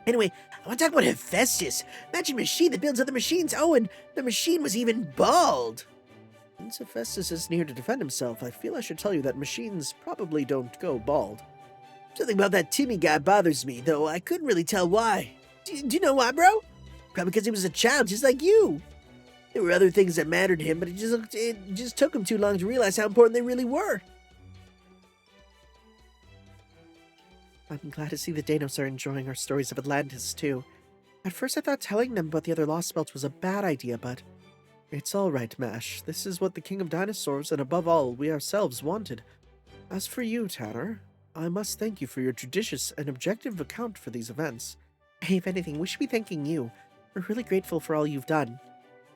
B: Anyway, I want to talk about Hephaestus. Magic machine that builds other machines. Oh, and the machine was even bald. Since Hephaestus is here to defend himself, I feel I should tell you that machines probably don't go bald. Something about that Timmy guy bothers me, though I couldn't really tell why. Do you know why, bro? Probably because he was a child just like you. There were other things that mattered to him, but it just took him too long to realize how important they really were. I'm glad to see the Danos are enjoying our stories of Atlantis, too. At first I thought telling them about the other Lostbelts was a bad idea, but it's all right, Mash. This is what the King of Dinosaurs, and above all, we ourselves wanted. As for you, Tanner, I must thank you for your judicious and objective account for these events. Hey, if anything, we should be thanking you. We're really grateful for all you've done.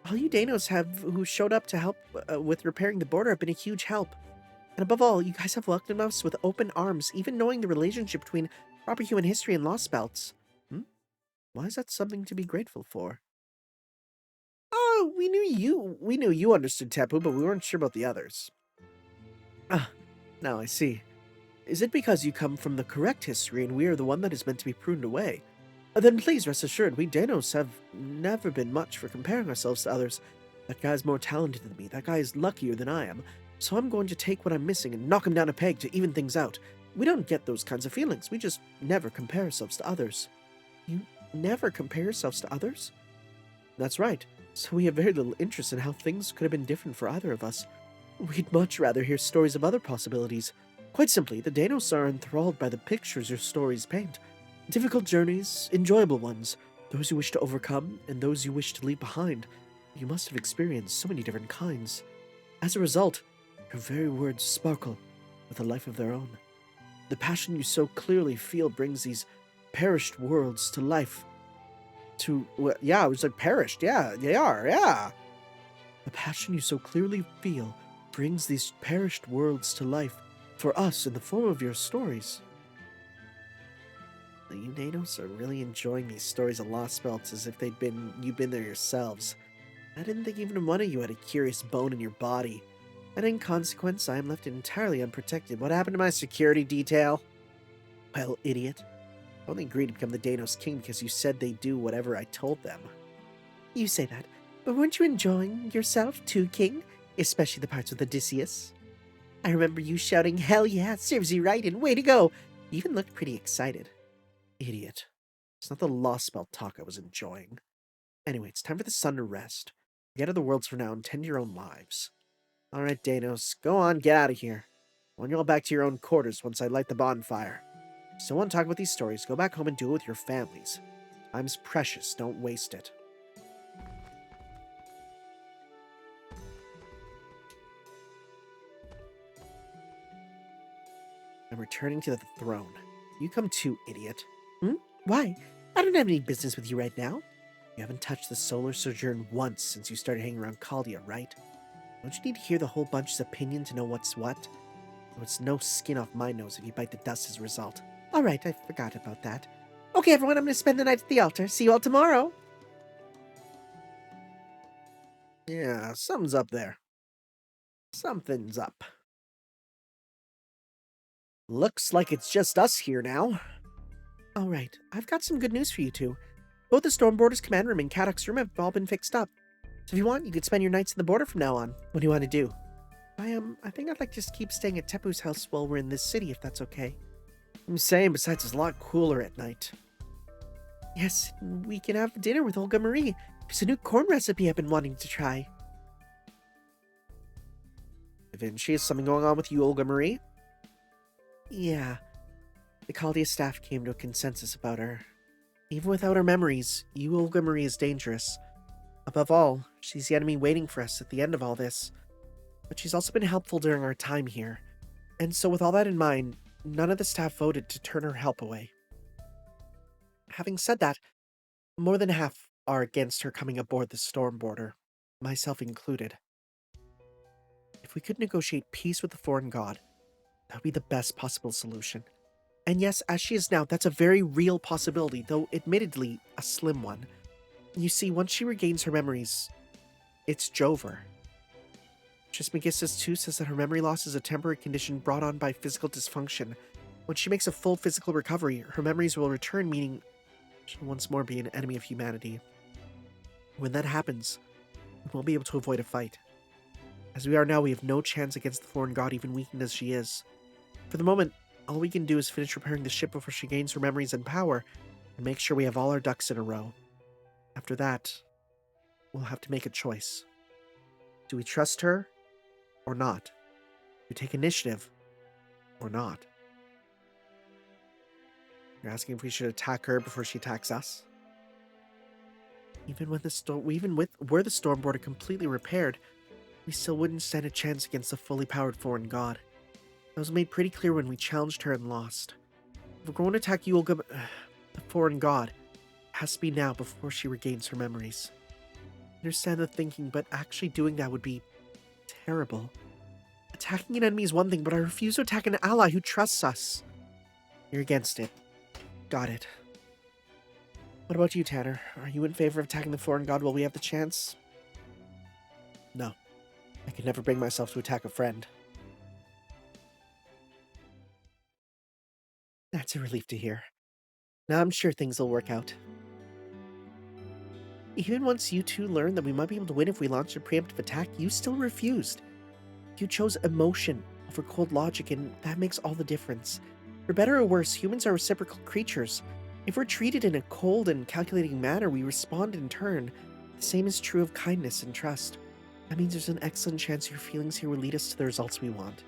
B: All you Danos who showed up to help with repairing the border have been a huge help. And above all, you guys have welcomed us with open arms, even knowing the relationship between proper human history and Lostbelts. Why is that something to be grateful for? Oh, we knew you understood Tapu, but we weren't sure about the others. Now I see. Is it because you come from the correct history and we are the one that is meant to be pruned away? Then please rest assured, we Danos have never been much for comparing ourselves to others. That guy's more talented than me, that guy is luckier than I am, so I'm going to take what I'm missing and knock him down a peg to even things out. We don't get those kinds of feelings, we just never compare ourselves to others. You never compare yourselves to others? That's right, so we have very little interest in how things could have been different for either of us. We'd much rather hear stories of other possibilities. Quite simply, the Danos are enthralled by the pictures your stories paint. Difficult journeys, enjoyable ones, those you wish to overcome, and those you wish to leave behind. You must have experienced so many different kinds. As a result, your very words sparkle with a life of their own. The passion you so clearly feel brings these perished worlds to life. It was like perished, yeah, they are, yeah. The passion you so clearly feel brings these perished worlds to life for us in the form of your stories. You Nanos are really enjoying these stories of Lostbelt as if you'd been there yourselves. I didn't think even one of you had a curious bone in your body, and in consequence, I am left entirely unprotected. What happened to my security detail? Well, idiot. I only agreed to become the Danos king because you said they'd do whatever I told them. You say that, but weren't you enjoying yourself too, King? Especially the parts with Odysseus. I remember you shouting, "Hell yeah, serves you right, and way to go!" You even looked pretty excited. Idiot. It's not the Lostbelt talk I was enjoying. Anyway, it's time for the sun to rest. Get out of the worlds for now and tend to your own lives. Alright, Danos, go on, get out of here. I want you all back to your own quarters once I light the bonfire. If you still want to talk about these stories, go back home and do it with your families. Time's precious, don't waste it. I'm returning to the throne. You come too, idiot. Why? I don't have any business with you right now. You haven't touched the solar sojourn once since you started hanging around Chaldea, right? Don't you need to hear the whole bunch's opinion to know what's what? Though it's no skin off my nose if you bite the dust as a result. Alright, I forgot about that. Okay, everyone, I'm going to spend the night at the altar. See you all tomorrow. Yeah, something's up there. Something's up. Looks like it's just us here now. Alright, I've got some good news for you two. Both the Stormboarder's command room and Kadok's room have all been fixed up. So if you want, you could spend your nights in the border from now on. What do you want to do? I think I'd like to just keep staying at Tepu's house while we're in this city, if that's okay. I'm saying, besides, it's a lot cooler at night. Yes, we can have dinner with Olga Marie. There's a new corn recipe I've been wanting to try. Vinci, is something going on with you, Olga Marie? Yeah. The Chaldea staff came to a consensus about her. Even without her memories, you, Olga Marie, is dangerous. Above all, she's the enemy waiting for us at the end of all this. But she's also been helpful during our time here. And so with all that in mind, none of the staff voted to turn her help away. Having said that, more than half are against her coming aboard the Stormboarder, myself included. If we could negotiate peace with the foreign god, that would be the best possible solution. And yes, as she is now, that's a very real possibility, though admittedly a slim one. You see, once she regains her memories, it's Jover. Trismegistus too says that her memory loss is a temporary condition brought on by physical dysfunction. When she makes a full physical recovery, her memories will return, meaning she'll once more be an enemy of humanity. When that happens, we won't be able to avoid a fight. As we are now, we have no chance against the foreign god, even weakened as she is. For the moment, all we can do is finish repairing the ship before she gains her memories and power, and make sure we have all our ducks in a row. After that, we'll have to make a choice. Do we trust her, or not? Do we take initiative, or not? You're asking if we should attack her before she attacks us? Even were the Stormboarder completely repaired, we still wouldn't stand a chance against a fully powered foreign god. That was made pretty clear when we challenged her and lost. If we're going to attack Yulga, the foreign god, it has to be now before she regains her memories. I understand the thinking, but actually doing that would be terrible. Attacking an enemy is one thing, but I refuse to attack an ally who trusts us. You're against it. Got it. What about you, Tanner? Are you in favor of attacking the foreign god while we have the chance? No. I could never bring myself to attack a friend. That's a relief to hear. Now I'm sure things will work out. Even once you two learned that we might be able to win if we launched a preemptive attack, you still refused. You chose emotion over cold logic, and that makes all the difference. For better or worse, humans are reciprocal creatures. If we're treated in a cold and calculating manner, we respond in turn. The same is true of kindness and trust. That means there's an excellent chance your feelings here will lead us to the results we want.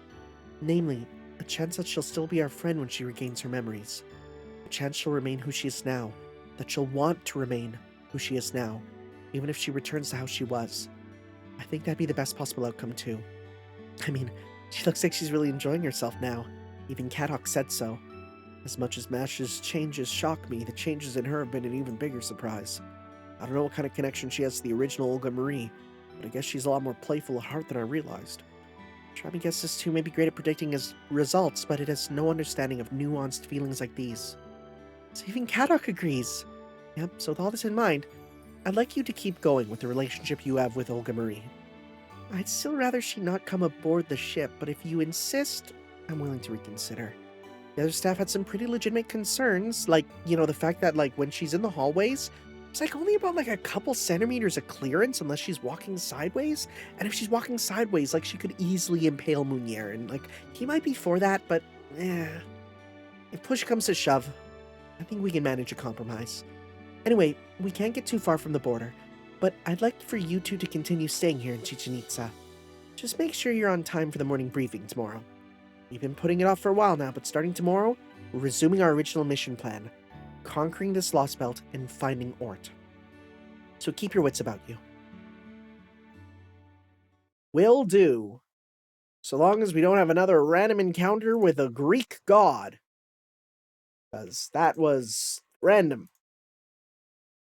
B: Namely, a chance that she'll still be our friend when she regains her memories. A chance she'll remain who she is now. That she'll want to remain who she is now, even if she returns to how she was. I think that'd be the best possible outcome too. I mean, she looks like she's really enjoying herself now. Even Kadok said so. As much as Mash's changes shock me, the changes in her have been an even bigger surprise. I don't know what kind of connection she has to the original Olga Marie, but I guess she's a lot more playful at heart than I realized. Travi guesses this too may be great at predicting his results, but it has no understanding of nuanced feelings like these. So even Kadok agrees. Yep, so with all this in mind, I'd like you to keep going with the relationship you have with Olga Marie. I'd still rather she not come aboard the ship, but if you insist, I'm willing to reconsider. The other staff had some pretty legitimate concerns, like, the fact that, when she's in the hallways, it's, only about, a couple centimeters of clearance unless she's walking sideways, and if she's walking sideways, she could easily impale Munier, and, he might be for that, but, if push comes to shove, I think we can manage a compromise. Anyway, we can't get too far from the border, but I'd like for you two to continue staying here in Chichen Itza. Just make sure you're on time for the morning briefing tomorrow. We've been putting it off for a while now, but starting tomorrow, we're resuming our original mission plan, conquering this Lostbelt and finding Ort. So keep your wits about you. Will do. So long as we don't have another random encounter with a Greek god. Because that was random.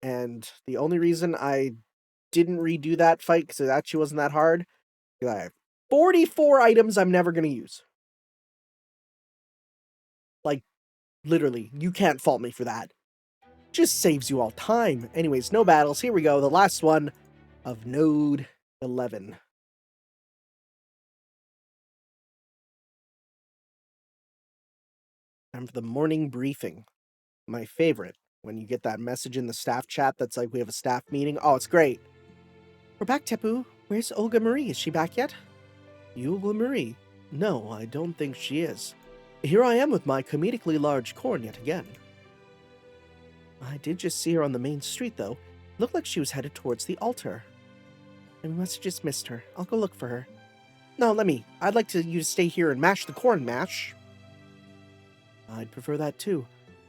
B: And the only reason I didn't redo that fight, because it actually wasn't that hard, I have 44 items I'm never going to use. Literally, you can't fault me for that. Just saves you all time. Anyways, no battles. Here we go. The last one of Node 11. Time for the morning briefing. My favorite. When you get that message in the staff chat that's like, we have a staff meeting. Oh, it's great. We're back, Tepu. Where's Olga Marie? Is she back yet? Olga Marie? No, I don't think she is. Here I am with my comedically large corn yet again. I did just see her on the main street, though. Looked like she was headed towards the altar. And we must have just missed her. I'll go look for her. No, I'd like you to stay here and mash the corn mash. I'd prefer that, too.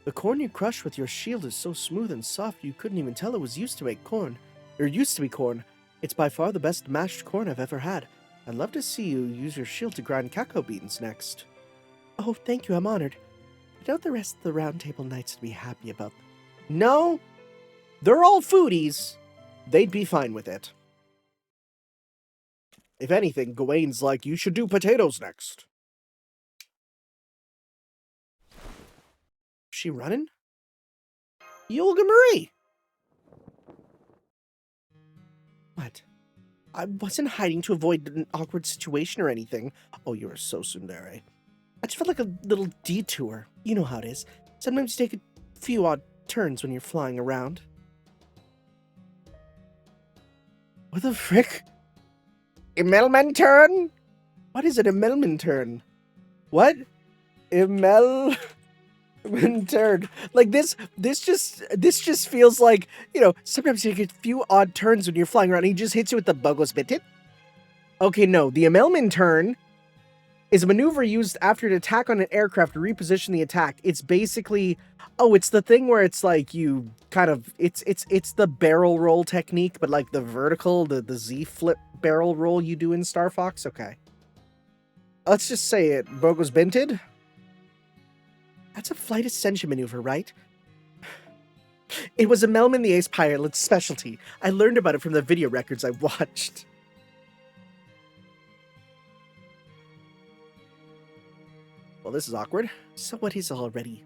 B: The corn you crush with your shield is so smooth and soft you couldn't even tell it was used to make corn. Or used to be corn. It's by far the best mashed corn I've ever had. I'd love to see you use your shield to grind cacao beans next. Oh, thank you, I'm honored. I doubt the rest of the Round Table Knights would be happy about them. No, they're all foodies. They'd be fine with it. If anything, Gawain's like, you should do potatoes next. Is she running? Olga Marie! What? I wasn't hiding to avoid an awkward situation or anything. Oh, you are so tsundere. I just felt like a little detour. You know how it is. Sometimes you take a few odd turns when you're flying around. What the frick? Immelman turn? What is an Immelman turn? What? Immelman turn. This just feels like, sometimes you get a few odd turns when you're flying around and he just hits you with the Bogos Bitit. Okay, no. The Immelman turn is a maneuver used after an attack on an aircraft to reposition the attack. It's basically, it's the thing where it's like you kind of, it's the barrel roll technique, but like the vertical, the Z flip barrel roll you do in Star Fox. Okay. Let's just say it. Bogos Binted? That's a flight ascension maneuver, right? It was a Melman the Ace pilot's specialty. I learned about it from the video records I watched. Well, this is awkward. So what is it already?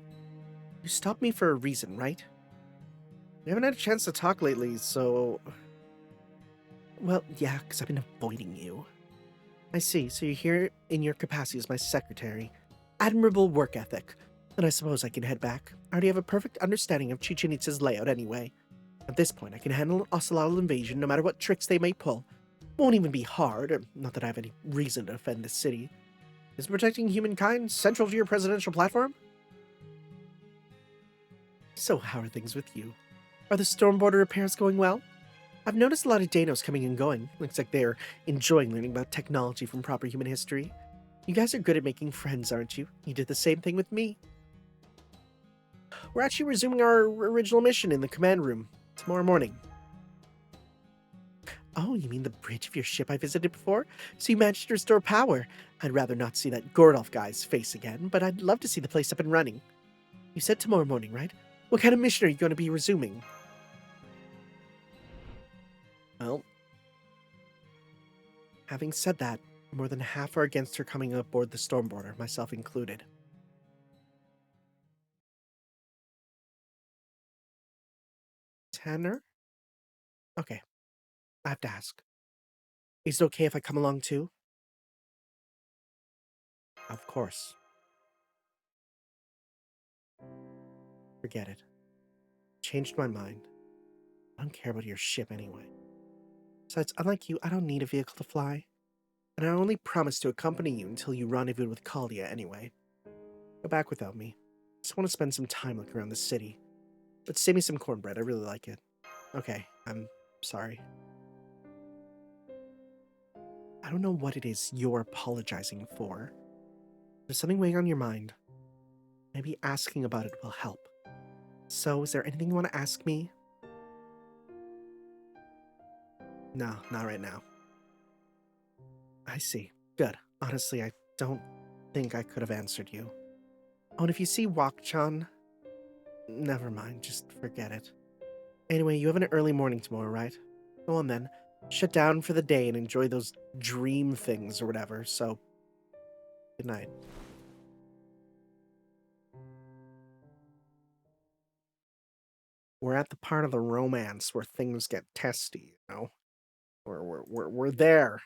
B: You stopped me for a reason, right? We haven't had a chance to talk lately, so... Well, yeah, because I've been avoiding you. I see, so you're here in your capacity as my secretary. Admirable work ethic. Then I suppose I can head back. I already have a perfect understanding of Chichen Itza's layout anyway. At this point, I can handle an Ocelotl invasion no matter what tricks they may pull. Won't even be hard, not that I have any reason to defend this city. Is protecting humankind central to your presidential platform? So how are things with you? Are the storm border repairs going well? I've noticed a lot of Danos coming and going. Looks like they're enjoying learning about technology from proper human history. You guys are good at making friends, aren't you? You did the same thing with me. We're actually resuming our original mission in the command room tomorrow morning. Oh, you mean the bridge of your ship I visited before? So you managed to restore power. I'd rather not see that Gordolf guy's face again, but I'd love to see the place up and running. You said tomorrow morning, right? What kind of mission are you going to be resuming? Well, having said that, More than half are against her coming aboard the Stormborder, myself included. Tanner? Okay, I have to ask. Is it okay if I come along too? Of course. Forget it. Changed my mind. I don't care about your ship anyway. Besides, unlike you, I don't need a vehicle to fly. And I only promise to accompany you until you rendezvous with Kalia anyway. Go back without me. Just want to spend some time looking around the city. But save me some cornbread, I really like it. Okay, I'm sorry. I don't know what it is you're apologizing for. There's something weighing on your mind. Maybe asking about it will help. So, is there anything you want to ask me? No, not right now. I see. Good. Honestly, I don't think I could have answered you. Oh, and if you see Wakchan, never mind, just forget it. Anyway, you have an early morning tomorrow, right? Go on then. Shut down for the day and enjoy those dream things or whatever, so... Good night. We're at the part of the romance where things get testy, you know? We're there.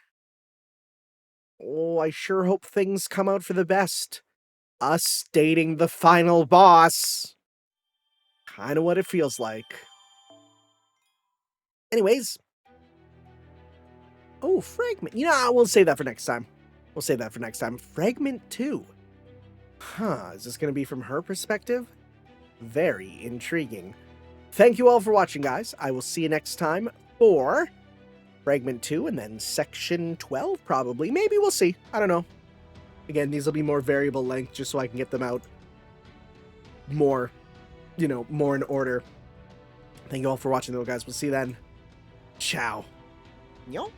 B: Oh, I sure hope things come out for the best. Us dating the final boss. Kinda what it feels like. Anyways. Oh, Fragment. You know, we'll save that for next time. We'll save that for next time. Fragment 2. Huh, is this going to be from her perspective? Very intriguing. Thank you all for watching, guys. I will see you next time for Fragment 2 and then Section 12, probably. Maybe, we'll see. I don't know. Again, these will be more variable length just so I can get them out more, you know, more in order. Thank you all for watching, though, guys. We'll see you then. Ciao. Yo.